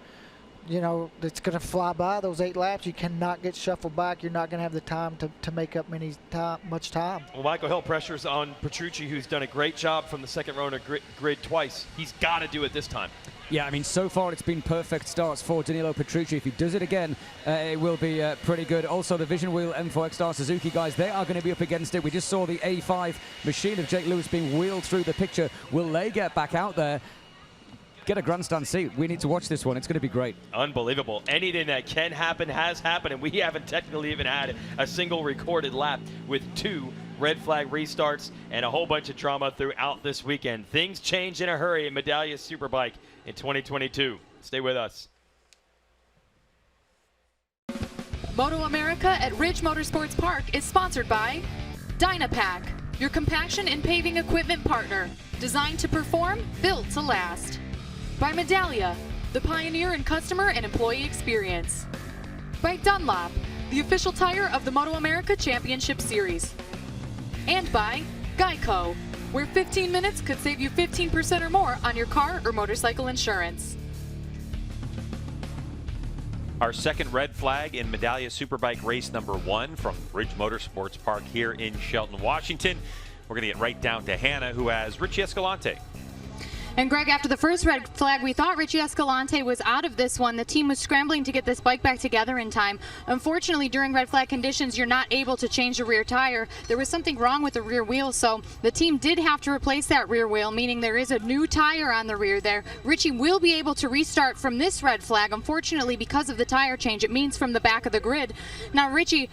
you know, it's going to fly by those 8 laps. You cannot get shuffled back. You're not going to have the time to make up much time. Well, Michael Hill, pressures on Petrucci, who's done a great job from the second row on a grid twice. He's got to do it this time. Yeah, I mean, so far it's been perfect starts for Danilo Petrucci. If he does it again, it will be pretty good. Also, the Vision Wheel M4 Star Suzuki guys, they are going to be up against it. We just saw the A5 machine of Jake Lewis being wheeled through the picture. Will they get back out there? Get a grandstand seat. We need to watch this one. It's going to be great. Unbelievable. Anything that can happen has happened, and we haven't technically even had a single recorded lap with 2 red flag restarts and a whole bunch of drama throughout this weekend. Things change in a hurry in Medallia Superbike in 2022. Stay with us. MotoAmerica at Ridge Motorsports Park is sponsored by Dynapack, your compaction and paving equipment partner. Designed to perform, built to last. By Medallia, the pioneer in customer and employee experience. By Dunlop, the official tire of the MotoAmerica Championship Series. And by Geico, where 15 minutes could save you 15% or more on your car or motorcycle insurance. Our second red flag in Medallia Superbike race number 1 from Ridge Motorsports Park here in Shelton, Washington. We're going to get right down to Hannah, who has Richie Escalante. And Greg, after the first red flag, we thought Richie Escalante was out of this one. The team was scrambling to get this bike back together in time. Unfortunately, during red flag conditions, you're not able to change the rear tire. There was something wrong with the rear wheel, so the team did have to replace that rear wheel, meaning there is a new tire on the rear there. Richie will be able to restart from this red flag. Unfortunately, because of the tire change, it means from the back of the grid. Now, Richie,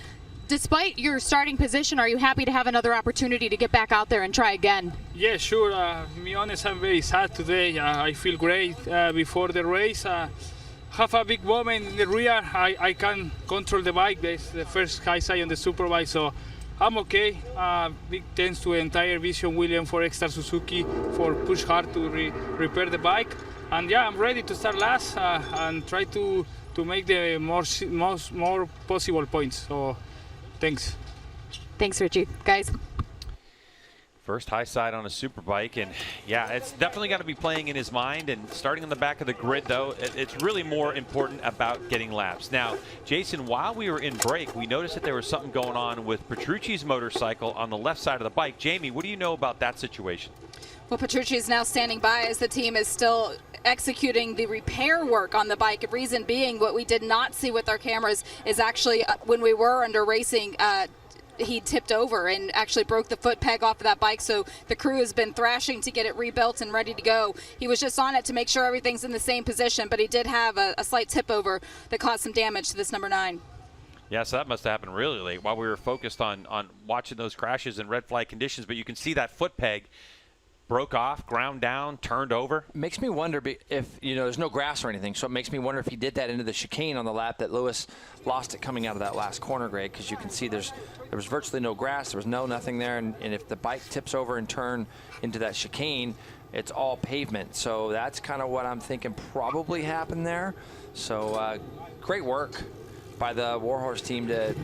despite your starting position, are you happy to have another opportunity to get back out there and try again? Yeah, sure. To be honest, I'm very sad today. I feel great before the race. Have a big moment in the rear. I can control the bike. That's the first high side on the Superbike, so I'm okay. Big thanks to the entire Vision William for Extra Suzuki for push hard to repair the bike. And yeah, I'm ready to start last and try to make the more possible points. So thanks. Thanks, Richie. Guys. First high side on a Superbike, and yeah, it's definitely got to be playing in his mind. And starting on the back of the grid, though, it's really more important about getting laps. Now, Jason, while we were in break, we noticed that there was something going on with Petrucci's motorcycle on the left side of the bike. Jamie, what do you know about that situation? Well, Petrucci is now standing by as the team is still executing the repair work on the bike. Reason being, what we did not see with our cameras is actually when we were under racing, he tipped over and actually broke the foot peg off of that bike, so the crew has been thrashing to get it rebuilt and ready to go. He was just on it to make sure everything's in the same position, but he did have a slight tip over that caused some damage to this number 9. Yeah, so that must have happened really late while we were focused on watching those crashes in red flag conditions, but you can see that foot peg broke off, ground down, turned over. Makes me wonder if, there's no grass or anything, so it makes me wonder if he did that into the chicane on the lap that Lewis lost it coming out of that last corner, Greg, because you can see there was virtually no grass, there was nothing there, and if the bike tips over and turn into that chicane, it's all pavement. So that's kind of what I'm thinking probably happened there. So great work by the Warhorse team to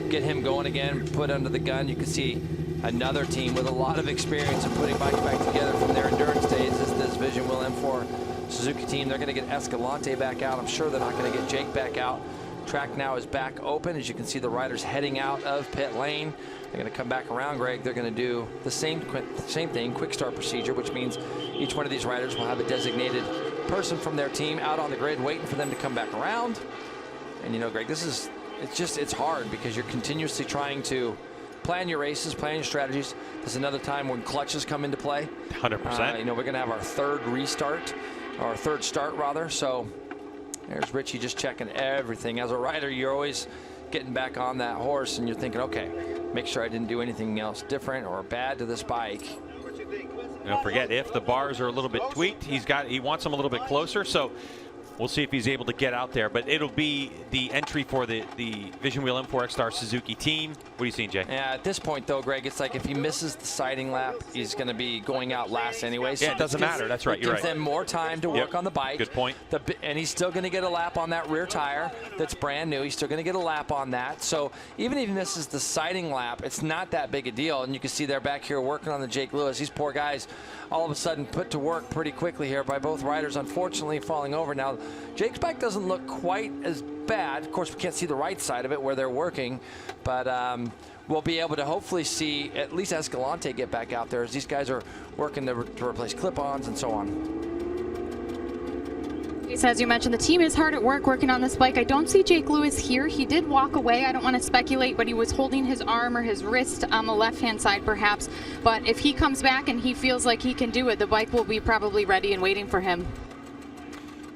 get him going again, put under the gun. You can see another team with a lot of experience in putting bikes back together from their endurance days. This Vision Wheel M4 Suzuki team. They're going to get Escalante back out. I'm sure they're not going to get Jake back out. Track now is back open. As you can see, the riders heading out of pit lane. They're going to come back around, Greg. They're going to do the same thing, quick start procedure, which means each one of these riders will have a designated person from their team out on the grid waiting for them to come back around. And Greg, it's hard because you're continuously trying to plan your races, plan your strategies. There's another time when clutches come into play. 100%. We're going to have our third start rather. So there's Richie just checking everything. As a rider, you're always getting back on that horse and you're thinking, okay, make sure I didn't do anything else different or bad to this bike. Don't forget, if the bars are a little bit tweaked, he wants them a little bit closer. So we'll see if he's able to get out there, but it'll be the entry for the Vision Wheel M4 X-Star Suzuki team. What are you seeing, Jay? Yeah, at this point, though, Greg, it's like if he misses the sighting lap, he's going to be going out last anyway. So yeah, it doesn't matter. That's right. You're right. Gives them more time to work on the bike. Good point. And he's still going to get a lap on that rear tire that's brand new. He's still going to get a lap on that. So even if he misses the sighting lap, it's not that big a deal. And you can see they're back here working on the Jake Lewis. These poor guys all of a sudden put to work pretty quickly here by both riders, unfortunately falling over. Now, Jake's bike doesn't look quite as bad. Of course, we can't see the right side of it where they're working, but we'll be able to hopefully see at least Escalante get back out there as these guys are working to replace clip-ons and so on. As you mentioned, the team is hard at work working on this bike. I don't see Jake Lewis here. He did walk away. I don't want to speculate, but he was holding his arm or his wrist on the left-hand side perhaps. But if he comes back and he feels like he can do it, the bike will be probably ready and waiting for him.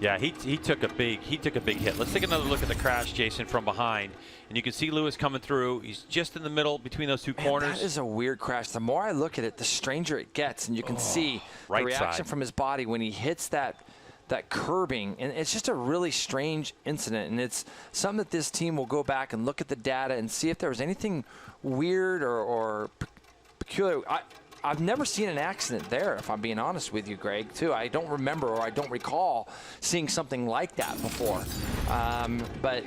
Yeah, he took a big hit. Let's take another look at the crash, Jason, from behind. And you can see Lewis coming through. He's just in the middle between those two corners. That is a weird crash. The more I look at it, the stranger it gets. And you can see the reaction from his body when he hits that curbing. And it's just a really strange incident. And it's something that this team will go back and look at the data and see if there was anything weird or peculiar. I've never seen an accident there, if I'm being honest with you, Greg, too. I don't remember or I don't recall seeing something like that before. But,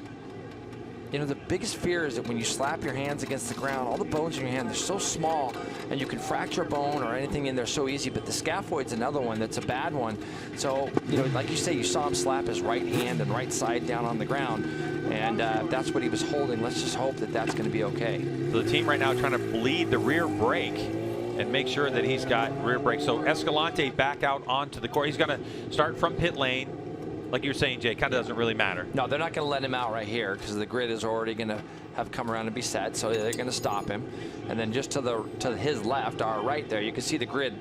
the biggest fear is that when you slap your hands against the ground, all the bones in your hand, they're so small, and you can fracture a bone or anything in there so easy. But the scaphoid's another one that's a bad one. So, like you say, you saw him slap his right hand and right side down on the ground, and that's what he was holding. Let's just hope that that's going to be okay. So the team right now trying to bleed the rear brake and make sure that he's got rear brake. So Escalante back out onto the course. He's going to start from pit lane. Like you were saying, Jay, kind of doesn't really matter. No, they're not going to let him out right here because the grid is already going to have come around and be set. So they're going to stop him. And then just to his left, our right there, you can see the grid.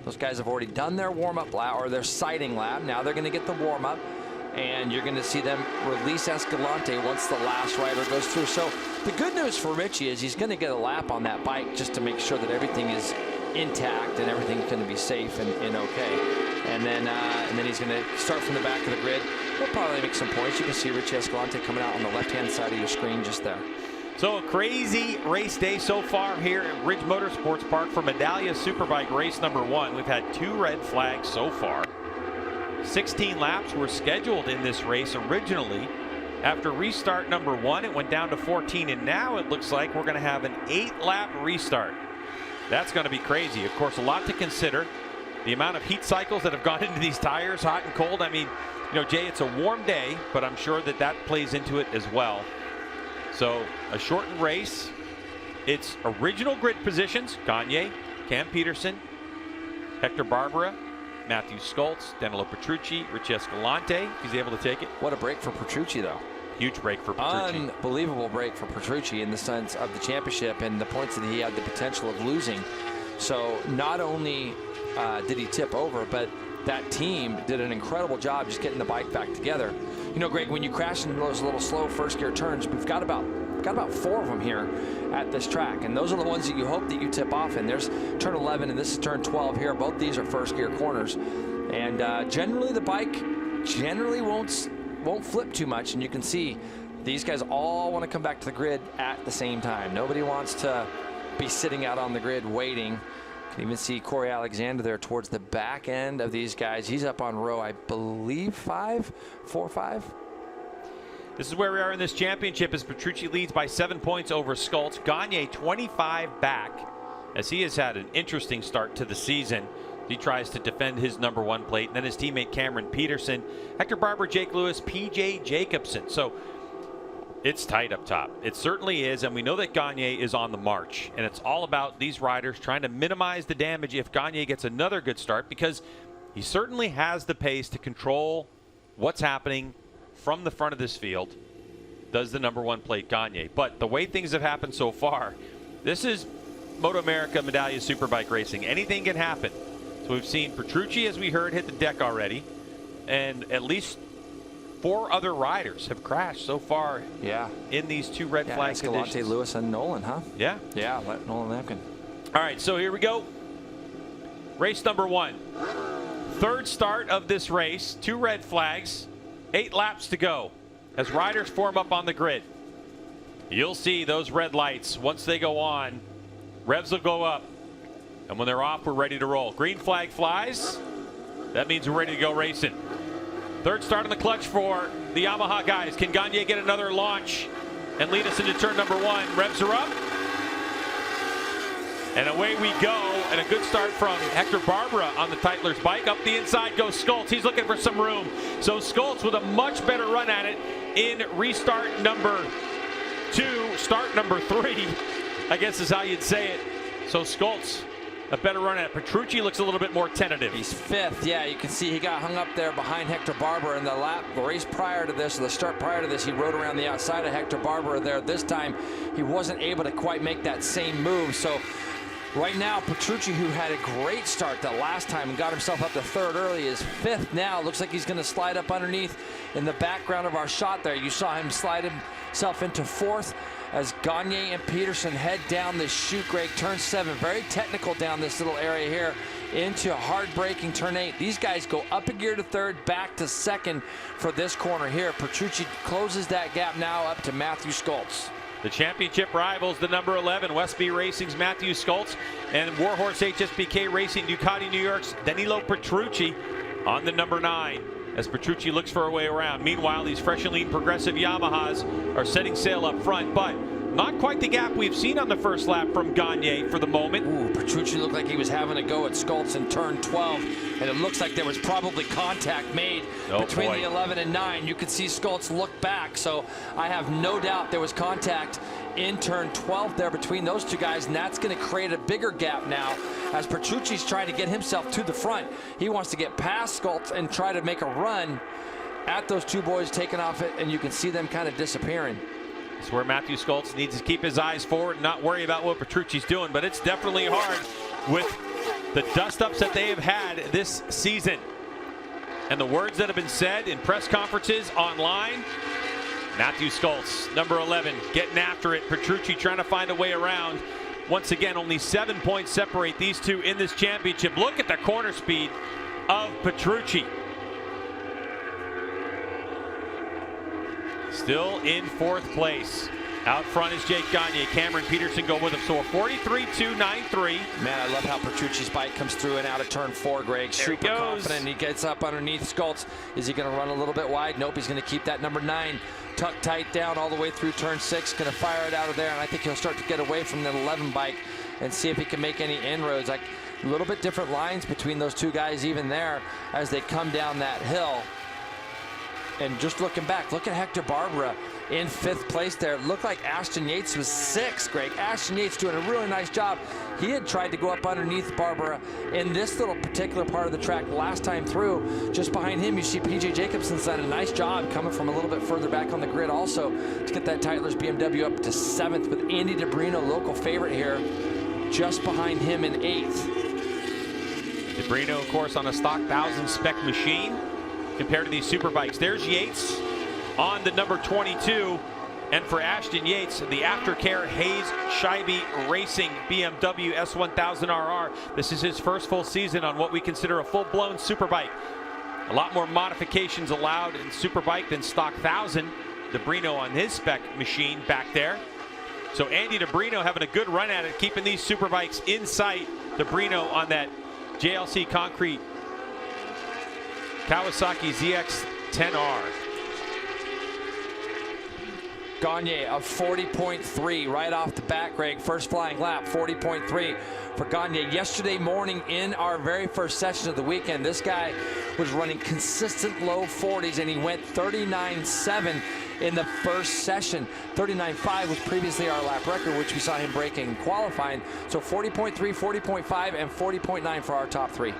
Those guys have already done their warm-up lap or their sighting lap. Now they're going to get the warm-up. And you're going to see them release Escalante once the last rider goes through. So the good news for Richie is he's going to get a lap on that bike just to make sure that everything is intact and everything's going to be safe and okay. And then he's going to start from the back of the grid. He'll probably make some points. You can see Richie Escalante coming out on the left-hand side of your screen just there. So a crazy race day so far here at Ridge Motorsports Park for Medallia Superbike race number 1. We've had 2 red flags so far. 16 laps were scheduled in this race originally. After restart number 1, it went down to 14, and now it looks like we're going to have an 8-lap restart. That's going to be crazy. Of course, a lot to consider. The amount of heat cycles that have gone into these tires, hot and cold. I mean, Jay, it's a warm day, but I'm sure that plays into it as well. So a shortened race. It's original grid positions. Gagne, Cam Peterson, Hector Barbera, Matthew Skoltz, Danilo Petrucci, Rich Escalante, if he's able to take it. What a break for Petrucci, though. Huge break for Petrucci. Unbelievable break for Petrucci in the sense of the championship and the points that he had the potential of losing. So not only did he tip over, but that team did an incredible job just getting the bike back together. Greg, when you crash in those little slow first gear turns, we've got about got about 4 of them here at this track, and those are the ones that you hope that you tip off in. There's turn 11 and this is turn 12 here. Both these are first gear corners, and generally the bike generally won't flip too much, and you can see these guys all want to come back to the grid at the same time. Nobody wants to be sitting out on the grid waiting. You can even see Corey Alexander there towards the back end of these guys. He's up on row, I believe, 4 or 5. This is where we are in this championship as Petrucci leads by 7 points over Skoltz. Gagne 25 back as he has had an interesting start to the season. He tries to defend his number 1 plate. And then his teammate Cameron Peterson, Hector Barber, Jake Lewis, PJ Jacobson. So it's tight up top. It certainly is, and we know that Gagne is on the march. And it's all about these riders trying to minimize the damage if Gagne gets another good start, because he certainly has the pace to control what's happening from the front of this field. Does the number 1 plate Gagne. But the way things have happened so far, this is MotoAmerica Medallia Superbike racing. Anything can happen. So we've seen Petrucci, as we heard, hit the deck already, and at least 4 other riders have crashed so far. Yeah. In these 2 red flag Escalante, conditions. Lewis, and Nolan, huh? Yeah. Yeah, let Nolan Lampkin. All right, so here we go. Race number 1. Third start of this race. 2 red flags. 8 laps to go as riders form up on the grid. You'll see those red lights. Once they go on, revs will go up. And when they're off, we're ready to roll. Green flag flies. That means we're ready to go racing. Third start on the clutch for the Yamaha guys. Can Gagne get another launch and lead us into turn number 1? Revs are up. And away we go. And a good start from Hector Barbera on the Titler's bike. Up the inside goes Skoltz. He's looking for some room. So Skoltz with a much better run at it in restart number 2. Start number 3, I guess is how you'd say it. So Skoltz, a better run at it. Petrucci looks a little bit more tentative. He's 5th. Yeah, you can see he got hung up there behind Hector Barbera in the race prior to this, or the start prior to this. He rode around the outside of Hector Barbera there. This time, he wasn't able to quite make that same move. So right now, Petrucci, who had a great start the last time and got himself up to 3rd early, is 5th now. Looks like he's going to slide up underneath in the background of our shot there. You saw him slide himself into 4th as Gagne and Peterson head down this chute, Greg. Turn 7, very technical down this little area here into a hard braking turn 8. These guys go up a gear to 3rd, back to 2nd for this corner here. Petrucci closes that gap now up to Matthew Skoltz. The championship rivals, the number 11, Westby Racing's Matthew Skoltz, and Warhorse HSBK Racing Ducati New York's Danilo Petrucci on the number 9 as Petrucci looks for a way around. Meanwhile, these fresh and lean progressive Yamahas are setting sail up front, but not quite the gap we've seen on the first lap from Gagne for the moment. Ooh, Petrucci looked like he was having a go at Skoltz in turn 12, and it looks like there was probably contact made between the 11 and 9. You could see Skoltz look back, so I have no doubt there was contact in turn 12 there between those 2 guys, and that's going to create a bigger gap now as Petrucci's trying to get himself to the front. He wants to get past Skoltz and try to make a run at those 2 boys taking off it, and you can see them kind of disappearing. It's where Matthew Skoltz needs to keep his eyes forward and not worry about what Petrucci's doing, but it's definitely hard with the dust-ups that they have had this season. And the words that have been said in press conferences online, Matthew Skoltz, number 11, getting after it. Petrucci trying to find a way around. Once again, only 7 points separate these 2 in this championship. Look at the corner speed of Petrucci. Still in 4th place. Out front is Jake Gagne. Cameron Peterson go with him. So a 43.293. Man, I love how Petrucci's bike comes through and out of turn 4, Greg. There Super confident. He gets up underneath Skoltz. Is he going to run a little bit wide? Nope, he's going to keep that number 9 tucked tight down all the way through turn 6. Going to fire it out of there, and I think he'll start to get away from the 11 bike and see if he can make any inroads. Like a little bit different lines between those 2 guys even there as they come down that hill. And just looking back, look at Hector Barbera in 5th place there. It looked like Ashton Yates was 6th, Greg. Ashton Yates doing a really nice job. He had tried to go up underneath Barbera in this little particular part of the track last time through. Just behind him, you see PJ Jacobson's done a nice job coming from a little bit further back on the grid also to get that Titler's BMW up to 7th with Andy DeBrino, local favorite here, just behind him in 8th. DeBrino, of course, on a stock 1000 spec machine compared to these super bikes. There's Yates on the number 22. And for Ashton Yates, the Aftercare Hayes Scheibe Racing BMW S1000RR. This is his first full season on what we consider a full-blown Superbike. A lot more modifications allowed in Superbike than stock 1000. DeBrino on his spec machine back there. So Andy DeBrino having a good run at it, keeping these Superbikes in sight. DeBrino on that JLC Concrete Kawasaki ZX-10R. Gagne of 40.3 right off the bat, Greg. First flying lap, 40.3 for Gagne. Yesterday morning in our very first session of the weekend, this guy was running consistent low 40s, and he went 39.7 in the first session. 39.5 was previously our lap record, which we saw him breaking in qualifying. So 40.3, 40.5, and 40.9 for our top three.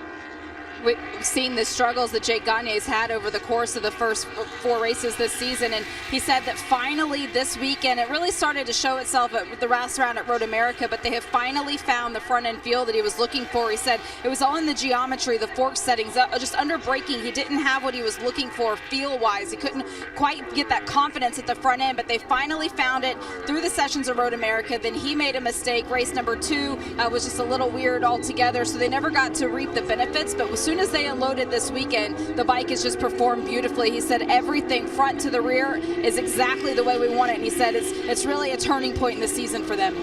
We've seen the struggles that Jake Gagne's had over the course of the first 4 races this season, and he said that finally this weekend, it really started to show itself at the last round at Road America, but they have finally found the front end feel that he was looking for. He said it was all in the geometry, the fork settings, just under braking. He didn't have what he was looking for feel-wise. He couldn't quite get that confidence at the front end, but they finally found it through the sessions of Road America. Then he made a mistake. Race number 2 was just a little weird altogether, so they never got to reap the benefits, but as soon as they unloaded this weekend, the bike has just performed beautifully. He said everything front to the rear is exactly the way we want it, and he said it's really a turning point in the season for them.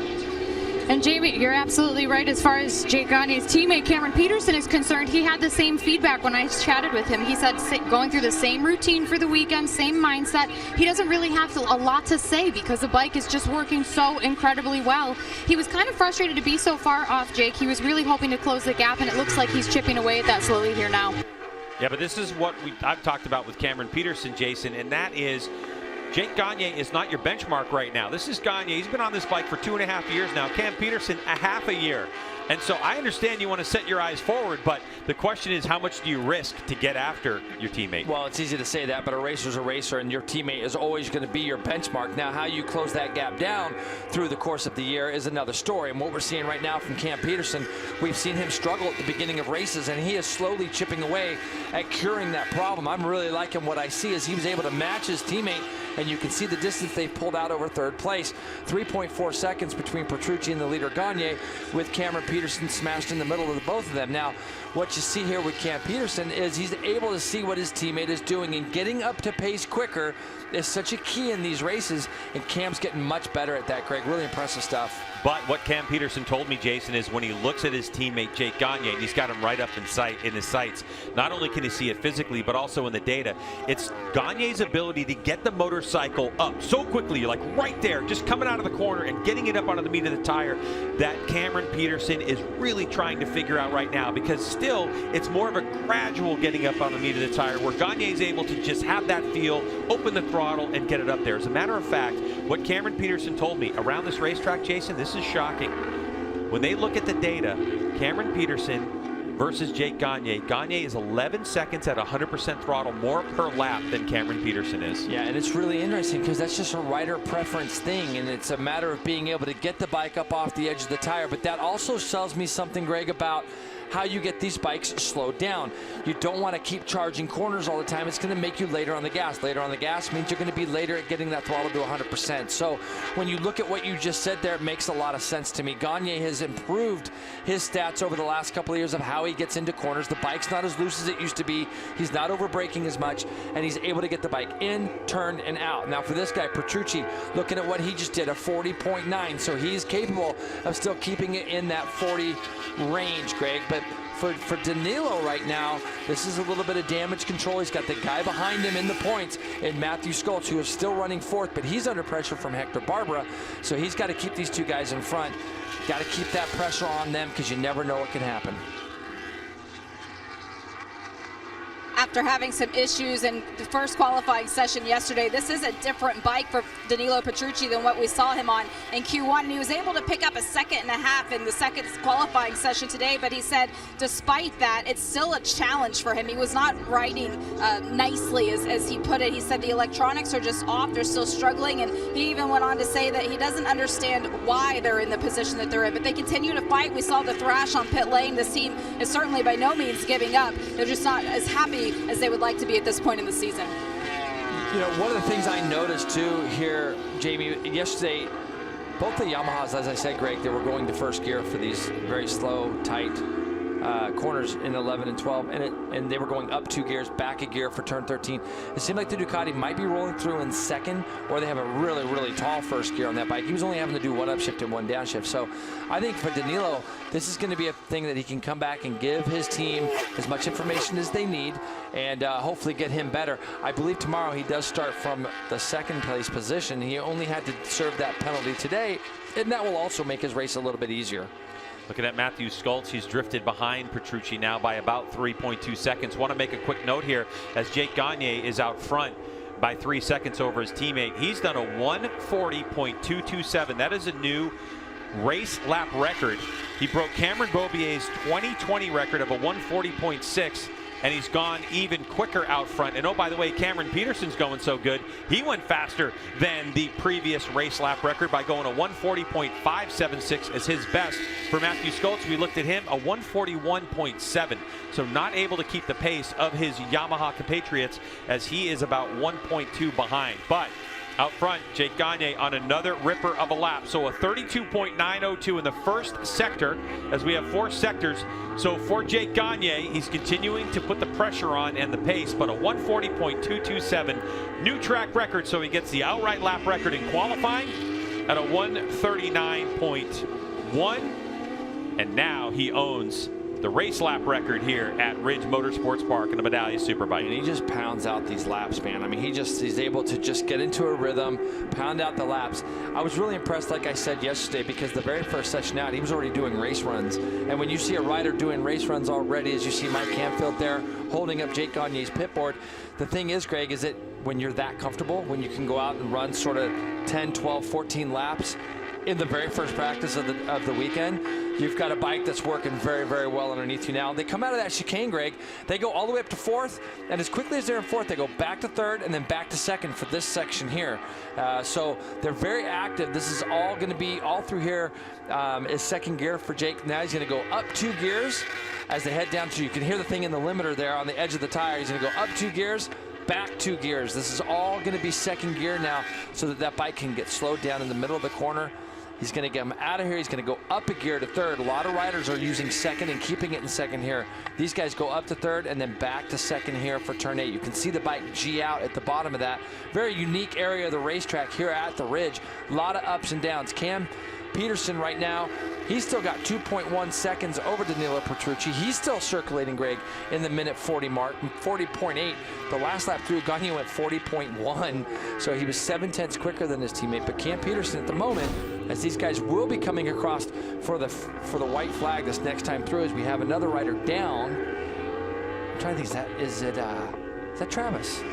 And Jamie, you're absolutely right. As far as Jake Gagne's teammate Cameron Peterson is concerned, he had the same feedback when I chatted with him. He said going through the same routine for the weekend, same mindset. He doesn't really have a lot to say because the bike is just working so incredibly well. He was kind of frustrated to be so far off Jake. He was really hoping to close the gap, and it looks like he's chipping away at that slowly here now. Yeah, but this is what I've talked about with Cameron Peterson, Jason, and that is Jake Gagne is not your benchmark right now. This is Gagne. He's been on this bike for 2.5 years now. Cam Peterson, a half a year. And so I understand you want to set your eyes forward, but the question is, how much do you risk to get after your teammate? Well, it's easy to say that, but a racer's a racer, and your teammate is always going to be your benchmark. Now, how you close that gap down through the course of the year is another story. And what we're seeing right now from Cam Peterson, we've seen him struggle at the beginning of races, and he is slowly chipping away at curing that problem. I'm really liking what I see as he was able to match his teammate, and you can see the distance they've pulled out over third place. 3.4 seconds between Petrucci and the leader Gagne, with Cameron Peterson smashed in the middle of the both of them. Now, what you see here with Cam Peterson is he's able to see what his teammate is doing, and getting up to pace quicker is such a key in these races, and Cam's getting much better at that, Greg. Really impressive stuff. But what Cam Peterson told me, Jason, is when he looks at his teammate Jake Gagne, and he's got him right up in his sights, not only can he see it physically, but also in the data. It's Gagne's ability to get the motorcycle up so quickly, like right there, just coming out of the corner and getting it up onto the meat of the tire, that Cameron Peterson is really trying to figure out right now, because still it's more of a gradual getting up on the meat of the tire, where Gagne is able to just have that feel, open the throttle, and get it up there. As a matter of fact, what Cameron Peterson told me around this racetrack, Jason, this is shocking. When they look at the data, Cameron Peterson versus Jake Gagne, Gagne is 11 seconds at 100% throttle more per lap than Cameron Peterson is. Yeah, and it's really interesting because that's just a rider preference thing, and it's a matter of being able to get the bike up off the edge of the tire. But that also tells me something, Greg, about how you get these bikes slowed down. You don't want to keep charging corners all the time. It's going to make you later on the gas. Later on the gas means you're going to be later at getting that throttle to 100%. So when you look at what you just said there, it makes a lot of sense to me. Gagne has improved his stats over the last couple of years of how he gets into corners. The bike's not as loose as it used to be. He's not over braking as much, and he's able to get the bike in, turn, and out. Now for this guy, Petrucci, looking at what he just did, a 40.9. So he's capable of still keeping it in that 40 range, Greg. But for Danilo right now, this is a little bit of damage control. He's got the guy behind him in the points in Matthew Skoltz, who is still running fourth, but he's under pressure from Hector Barbera. So he's got to keep these two guys in front. Got to keep that pressure on them because you never know what can happen. After having some issues in the first qualifying session yesterday, this is a different bike for Danilo Petrucci than what we saw him on in Q1. And he was able to pick up a 1.5 seconds in the second qualifying session today, but he said despite that, it's still a challenge for him. He was not riding nicely, as he put it. He said the electronics are just off, they're still struggling, and he even went on to say that he doesn't understand why they're in the position that they're in, but they continue to fight. We saw the thrash on pit lane. This team is certainly by no means giving up. They're just not as happy as they would like to be at this point in the season. You know, one of the things I noticed too here, Jamie, yesterday, both the Yamahas, as I said, Greg, they were going to first gear for these very slow, tight corners in 11 and 12, and they were going up 2 gears, back a gear for turn 13. It seemed like the Ducati might be rolling through in second, or they have a really, really tall first gear on that bike. He was only having to do 1 upshift and 1 downshift. So I think for Danilo, this is going to be a thing that he can come back and give his team as much information as they need, and hopefully get him better. I believe tomorrow he does start from the second place position. He only had to serve that penalty today, and that will also make his race a little bit easier. Looking at Matthew Schultz, he's drifted behind Petrucci now by about 3.2 seconds. Want to make a quick note here as Jake Gagne is out front by 3 seconds over his teammate. He's done a 1:40.227. That is a new race lap record. He broke Cameron Beaubier's 2020 record of a 1:40.6, and he's gone even quicker out front. And oh, by the way, Cameron Peterson's going so good, he went faster than the previous race lap record by going a 1:40.576 as his best. For Matthew Schultz, we looked at him, a 1:41.7. So not able to keep the pace of his Yamaha compatriots as he is about 1.2 behind. But out front, Jake Gagne on another ripper of a lap. So a 32.902 in the first sector as we have 4 sectors. So for Jake Gagne, he's continuing to put the pressure on and the pace, but a 1:40.227 new track record. So he gets the outright lap record in qualifying at a 1:39.1. And now he owns the race lap record here at Ridge Motorsports Park in the Medallia Superbike. And he just pounds out these laps, man. I mean, he's able to just get into a rhythm, pound out the laps. I was really impressed, like I said yesterday, because the very first session out, he was already doing race runs. And when you see a rider doing race runs already, as you see Mike Canfield there holding up Jake Gagne's pit board, the thing is, Greg, is that when you're that comfortable, when you can go out and run sort of 10, 12, 14 laps in the very first practice of the weekend, you've got a bike that's working very, very well underneath you now. They come out of that chicane, Greg. They go all the way up to 4th, and as quickly as they're in 4th, they go back to 3rd and then back to 2nd for this section here. So they're very active. This is all going to be all through here is second gear for Jake. Now he's going to go up 2 gears as they head down to, you can hear the thing in the limiter there on the edge of the tire. He's going to go up 2 gears, back 2 gears. This is all going to be second gear now so that bike can get slowed down in the middle of the corner. He's going to get him out of here. He's going to go up a gear to 3rd. A lot of riders are using 2nd and keeping it in 2nd here. These guys go up to 3rd and then back to 2nd here for turn 8. You can see the bike G out at the bottom of that. Very unique area of the racetrack here at the Ridge. A lot of ups and downs. Cam Peterson right now, he's still got 2.1 seconds over Danilo Petrucci. He's still circulating, Greg, in the minute 40 mark, 40.8. The last lap through, Gagne went 40.1, so he was 7/10 quicker than his teammate. But Cam Peterson at the moment, as these guys will be coming across for the white flag this next time through, as we have another rider down. I'm trying to think, is that Travis?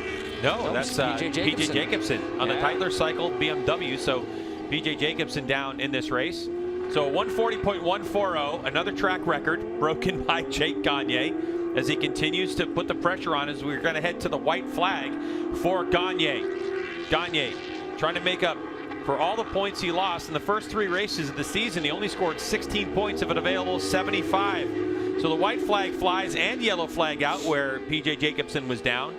No, that's PJ Jacobson on the Tytler Cycle BMW. So PJ Jacobson down in this race. So 1:40.140, another track record broken by Jake Gagne as he continues to put the pressure on as we're going to head to the white flag for Gagne. Gagne trying to make up for all the points he lost in the first 3 races of the season. He only scored 16 points of an available 75. So the white flag flies and yellow flag out where PJ Jacobson was down.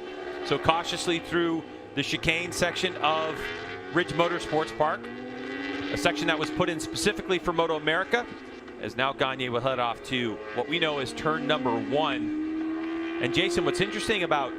So cautiously through the chicane section of Ridge Motorsports Park, a section that was put in specifically for MotoAmerica, as now Gagne will head off to what we know is turn number 1. And Jason, what's interesting about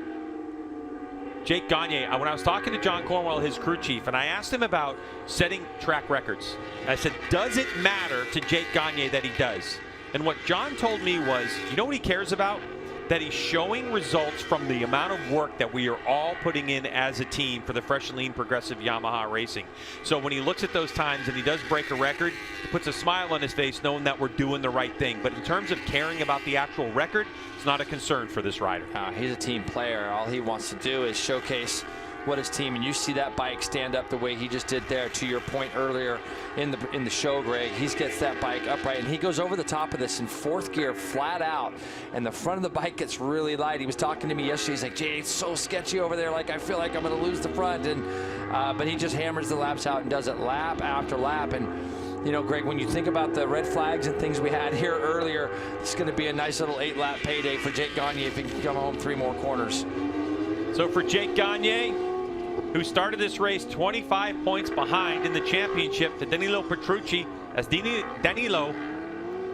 Jake Gagne, when I was talking to John Cornwell, his crew chief, and I asked him about setting track records, and I said, does it matter to Jake Gagne that he does? And what John told me was, you know what he cares about? That he's showing results from the amount of work that we are all putting in as a team for the Fresh and Lean Progressive Yamaha Racing. So when he looks at those times and he does break a record, he puts a smile on his face knowing that we're doing the right thing. But in terms of caring about the actual record, it's not a concern for this rider. He's a team player. All he wants to do is showcase what his team, and you see that bike stand up the way he just did there. To your point earlier in the show, Greg, he gets that bike upright and he goes over the top of this in 4th gear flat out, and the front of the bike gets really light. He was talking to me yesterday. He's like, Jay, it's so sketchy over there, like I feel like I'm going to lose the front. And but he just hammers the laps out and does it lap after lap. And you know, Greg, when you think about the red flags and things we had here earlier, it's going to be a nice little 8-lap payday for Jake Gagne if he can come home 3 more corners. So for Jake Gagne, who started this race 25 points behind in the championship, to Danilo Petrucci, as Danilo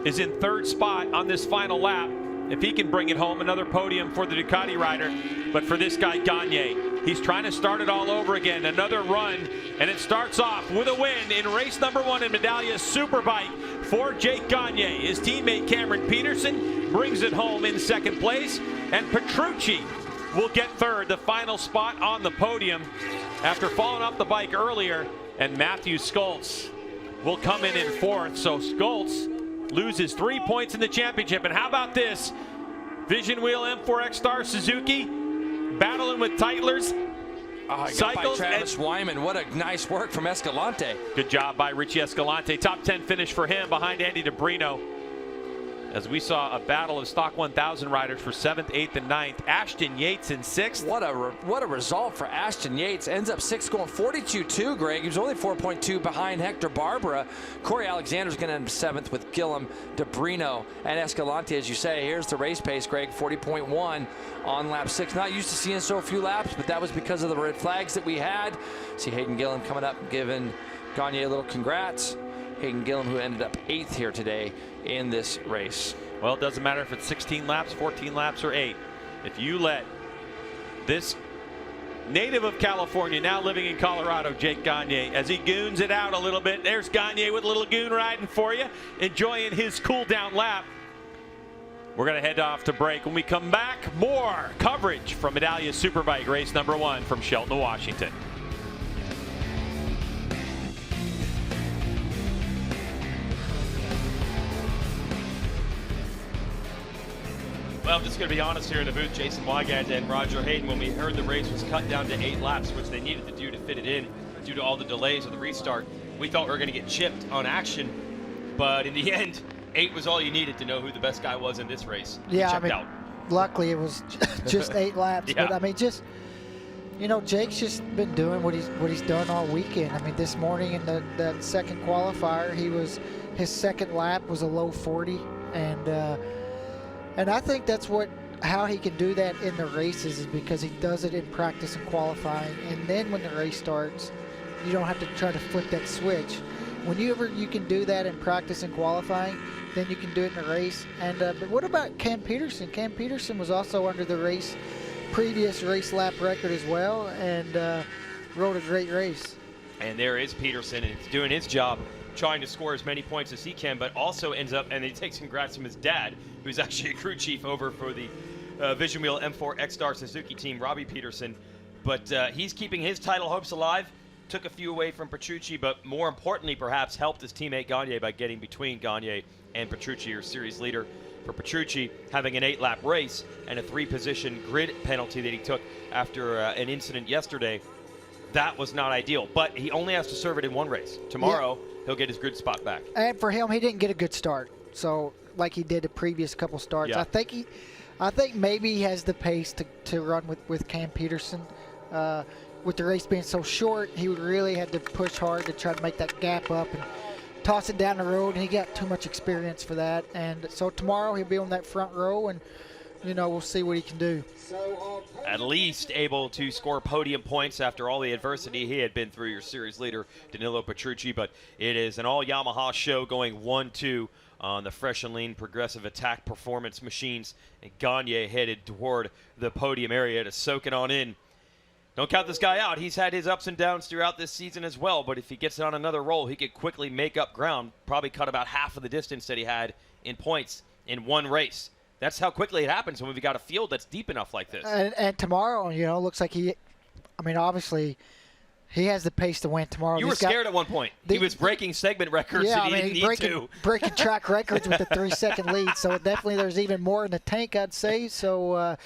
is in third spot on this final lap. If he can bring it home, another podium for the Ducati rider. But for this guy, Gagne, he's trying to start it all over again. Another run, and it starts off with a win in race number 1 in Medallia Superbike for Jake Gagne. His teammate Cameron Peterson brings it home in second place, and Petrucci will get third, the final spot on the podium after falling off the bike earlier, and Matthew Schultz will come in fourth. So Schultz loses 3 points in the championship. And how about this? Vision Wheel M4X Star Suzuki battling with Teitlers. Cycles by Travis Wyman. What a nice work from Escalante. Good job by Richie Escalante. Top 10 finish for him behind Andy DeBrino. As we saw a battle of Stock 1000 riders for 7th, 8th, and 9th. Ashton Yates in 6th. What a result for Ashton Yates. Ends up 6th, going 42-2, Greg. He was only 4.2 behind Hector Barbara. Corey Alexander's going to end 7th with Gillum, DeBrino, and Escalante, as you say. Here's the race pace, Greg, 40.1 on lap 6. Not used to seeing so few laps, but that was because of the red flags that we had. See Hayden Gillum coming up, giving Gagne a little congrats. Hayden Gillum, who ended up 8th here today in this race. Well, it doesn't matter if it's 16 laps, 14 laps, or 8. If you let this native of California, now living in Colorado, Jake Gagne, as he goons it out a little bit. There's Gagne with a little goon riding for you, enjoying his cool down lap. We're going to head off to break. When we come back, more coverage from Medallia Superbike race number 1 from Shelton, Washington. Well, I'm just going to be honest here in the booth, Jason Wygant and Roger Hayden, when we heard the race was cut down to 8 laps, which they needed to do to fit it in due to all the delays of the restart, we thought we were going to get chipped on action. But in the end, 8 was all you needed to know who the best guy was in this race. Yeah, checked out. Luckily it was just 8 laps. Yeah. But I mean, just, you know, Jake's just been doing what he's done all weekend. I mean, this morning in that second qualifier, his second lap was a low 40, and I think that's how he can do that in the races, is because he does it in practice and qualifying, and then when the race starts, you don't have to try to flip that switch. Whenever you can do that in practice and qualifying, then you can do it in the race. And but what about Cam Peterson? Cam Peterson was also under the previous race lap record as well, and rode a great race. And there is Peterson, and he's doing his job, trying to score as many points as he can, but also ends up, and he takes congrats from his dad, who's actually a crew chief over for the Vision Wheel M4 X-Star Suzuki team, Robbie Peterson. But he's keeping his title hopes alive. Took a few away from Petrucci, but more importantly, perhaps helped his teammate Gagne by getting between Gagne and Petrucci, your series leader. For Petrucci, having an 8-lap race and a 3-position grid penalty that he took after an incident yesterday, that was not ideal. But he only has to serve it in 1 race. Tomorrow, he'll get his grid spot back. And for him, he didn't get a good start. So, like he did the previous couple starts, yeah. I think maybe he has the pace to run with Cam Peterson. With the race being so short, he would really have to push hard to try to make that gap up and toss it down the road, and he got too much experience for that. And so tomorrow he'll be on that front row, and we'll see what he can do. At least able to score podium points after all the adversity he had been through, your series leader Danilo Petrucci. But it is an all Yamaha show, going 1-2 on the fresh and lean progressive attack performance machines, and Gagne headed toward the podium area to soak it on in. Don't count this guy out. He's had his ups and downs throughout this season as well, but if he gets on another roll, he could quickly make up ground, probably cut about half of the distance that he had in points in 1 race. That's how quickly it happens when we've got a field that's deep enough like this. And tomorrow, looks like obviously, he has the pace to win tomorrow. You were scared at one point. He was breaking segment records that he didn't need to. Breaking track records with a 3-second lead, so definitely there's even more in the tank, I'd say. So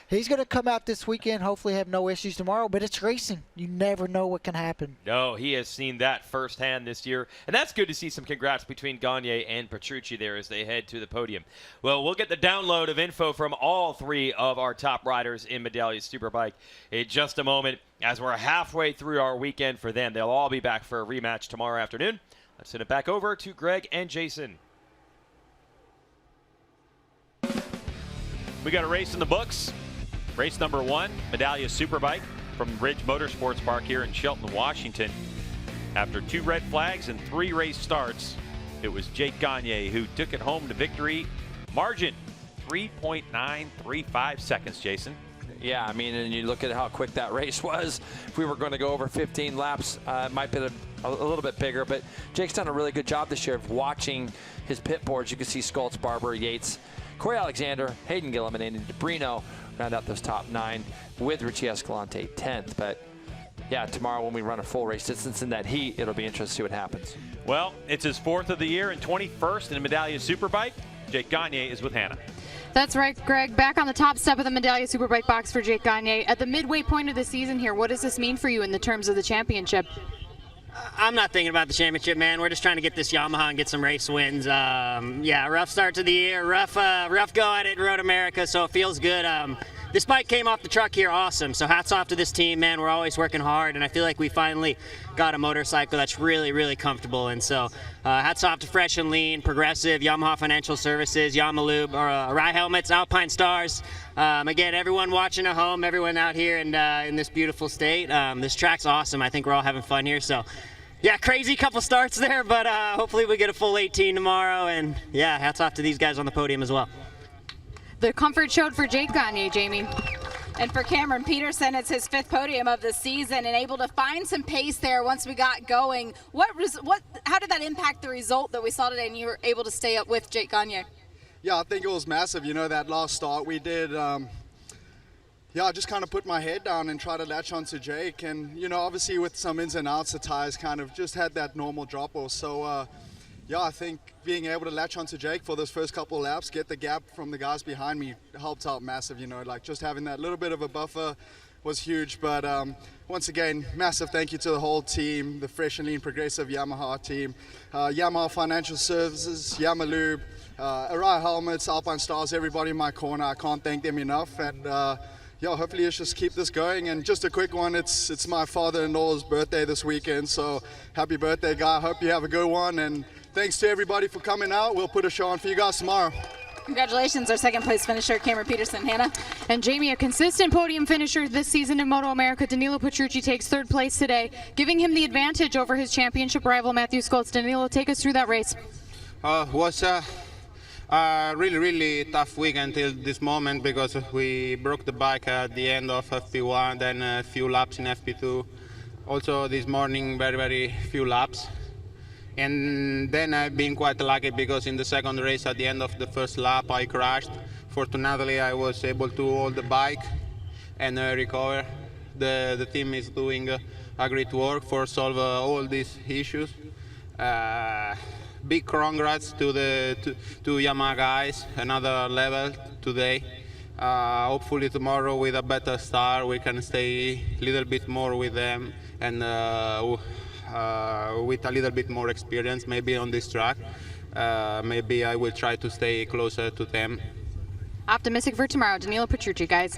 he's going to come out this weekend, hopefully have no issues tomorrow, but it's racing. You never know what can happen. No, he has seen that firsthand this year, and that's good to see some congrats between Gagne and Petrucci there as they head to the podium. Well, we'll get the download of info from all 3 of our top riders in Medallia Superbike in just a moment, as we're halfway through our weekend for them. They'll all be back for a rematch tomorrow afternoon. Let's send it back over to Greg and Jason. We got a race in the books. Race number 1, Medallia Superbike. from Ridge Motorsports Park here in Shelton, Washington. After 2 red flags and 3 race starts, it was Jake Gagne who took it home to victory. Margin 3.935 seconds, Jason. Yeah, I mean, and you look at how quick that race was. If we were going to go over 15 laps, it might be a little bit bigger, but Jake's done a really good job this year of watching his pit boards. You can see Skoltz, Barber, Yates, Corey Alexander, Hayden Gilliam, and Andy DeBrino round out those top 9 with Richie Escalante 10th. But yeah, tomorrow when we run a full race distance in that heat, it'll be interesting to see what happens. Well, it's his 4th of the year and 21st in the Medallia Superbike. Jake Gagne is with Hannah. That's right, Greg. Back on the top step of the Medallia Superbike box for Jake Gagne. At the midway point of the season here, what does this mean for you in the terms of the championship? I'm not thinking about the championship, man. We're just trying to get this Yamaha and get some race wins. Yeah, rough start to the year, rough go at it in Road America, so it feels good. This bike came off the truck here awesome, so hats off to this team, man. We're always working hard, and I feel like we finally got a motorcycle that's really, really comfortable. And so hats off to Fresh and Lean, Progressive, Yamaha Financial Services, Yamalube, Rye Helmets, Alpine Stars. Again, everyone watching at home, everyone out here and in this beautiful state. This track's awesome. I think we're all having fun here. So, yeah, crazy couple starts there, but hopefully we get a full 18 tomorrow. And, yeah, hats off to these guys on the podium as well. The comfort showed for Jake Gagne, Jamie. And for Cameron Peterson, it's his 5th podium of the season and able to find some pace there once we got going. How did that impact the result that we saw today and you were able to stay up with Jake Gagne? Yeah, I think it was massive. You know, that last start we did, I just kind of put my head down and tried to latch onto Jake. And, you know, obviously with some ins and outs, the tires kind of just had that normal drop off. So, yeah, I think being able to latch onto Jake for those first couple of laps, get the gap from the guys behind me helped out massive. You know, like just having that little bit of a buffer was huge. But once again, massive thank you to the whole team, the Fresh and Lean Progressive Yamaha team, Yamaha Financial Services, Yamalube, Rye Helmets, Alpine Stars, everybody in my corner. I can't thank them enough. And yeah, hopefully let's just keep this going. And just a quick one, it's my father-in-law's birthday this weekend, so happy birthday, guy. Hope you have a good one, and thanks to everybody for coming out. We'll put a show on for you guys tomorrow. Congratulations, our 2nd place finisher, Cameron Peterson. Hannah? And Jamie, a consistent podium finisher this season in MotoAmerica, Danilo Petrucci takes 3rd place today, giving him the advantage over his championship rival, Matthew Skoltz. Danilo, take us through that race. Was a really tough week until this moment because we broke the bike at the end of FP1, then a few laps in FP2. Also this morning, very few laps. And then I've been quite lucky because in the second race at the end of the first lap I crashed. Fortunately I was able to hold the bike and recover. The team is doing a great work for solve all these issues. Big congrats to Yamaha guys, another level today. Hopefully tomorrow with a better start we can stay a little bit more with them and with a little bit more experience maybe on this track. Maybe I will try to stay closer to them. Optimistic for tomorrow. Danilo Petrucci, guys.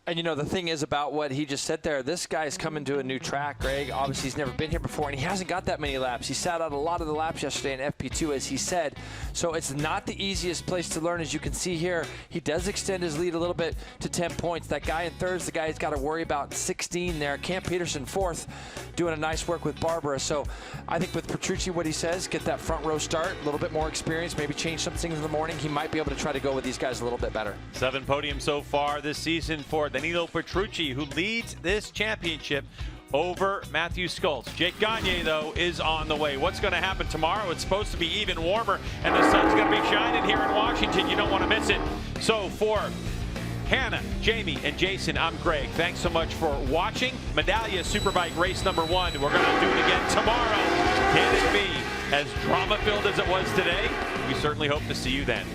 And you know, the thing is about what he just said there, this guy's coming to a new track, Greg. Obviously, he's never been here before, and he hasn't got that many laps. He sat out a lot of the laps yesterday in FP2, as he said. So it's not the easiest place to learn, as you can see here. He does extend his lead a little bit to 10 points. That guy in 3rd is the guy he's got to worry about 16 there. Cam Peterson 4th, doing a nice work with Barbara. So I think with Petrucci, what he says, get that front row start, a little bit more experience, maybe change some things in the morning. He might be able to try to go with these guys a little bit better. 7 podiums so far this season for Danilo Petrucci, who leads this championship over Matthew Skoltz. Jake Gagne, though, is on the way. What's going to happen tomorrow? It's supposed to be even warmer, and the sun's going to be shining here in Washington. You don't want to miss it. So for Hannah, Jamie, and Jason, I'm Greg. Thanks so much for watching Medallia Superbike race number 1. We're going to do it again tomorrow. Can it be as drama-filled as it was today? We certainly hope to see you then.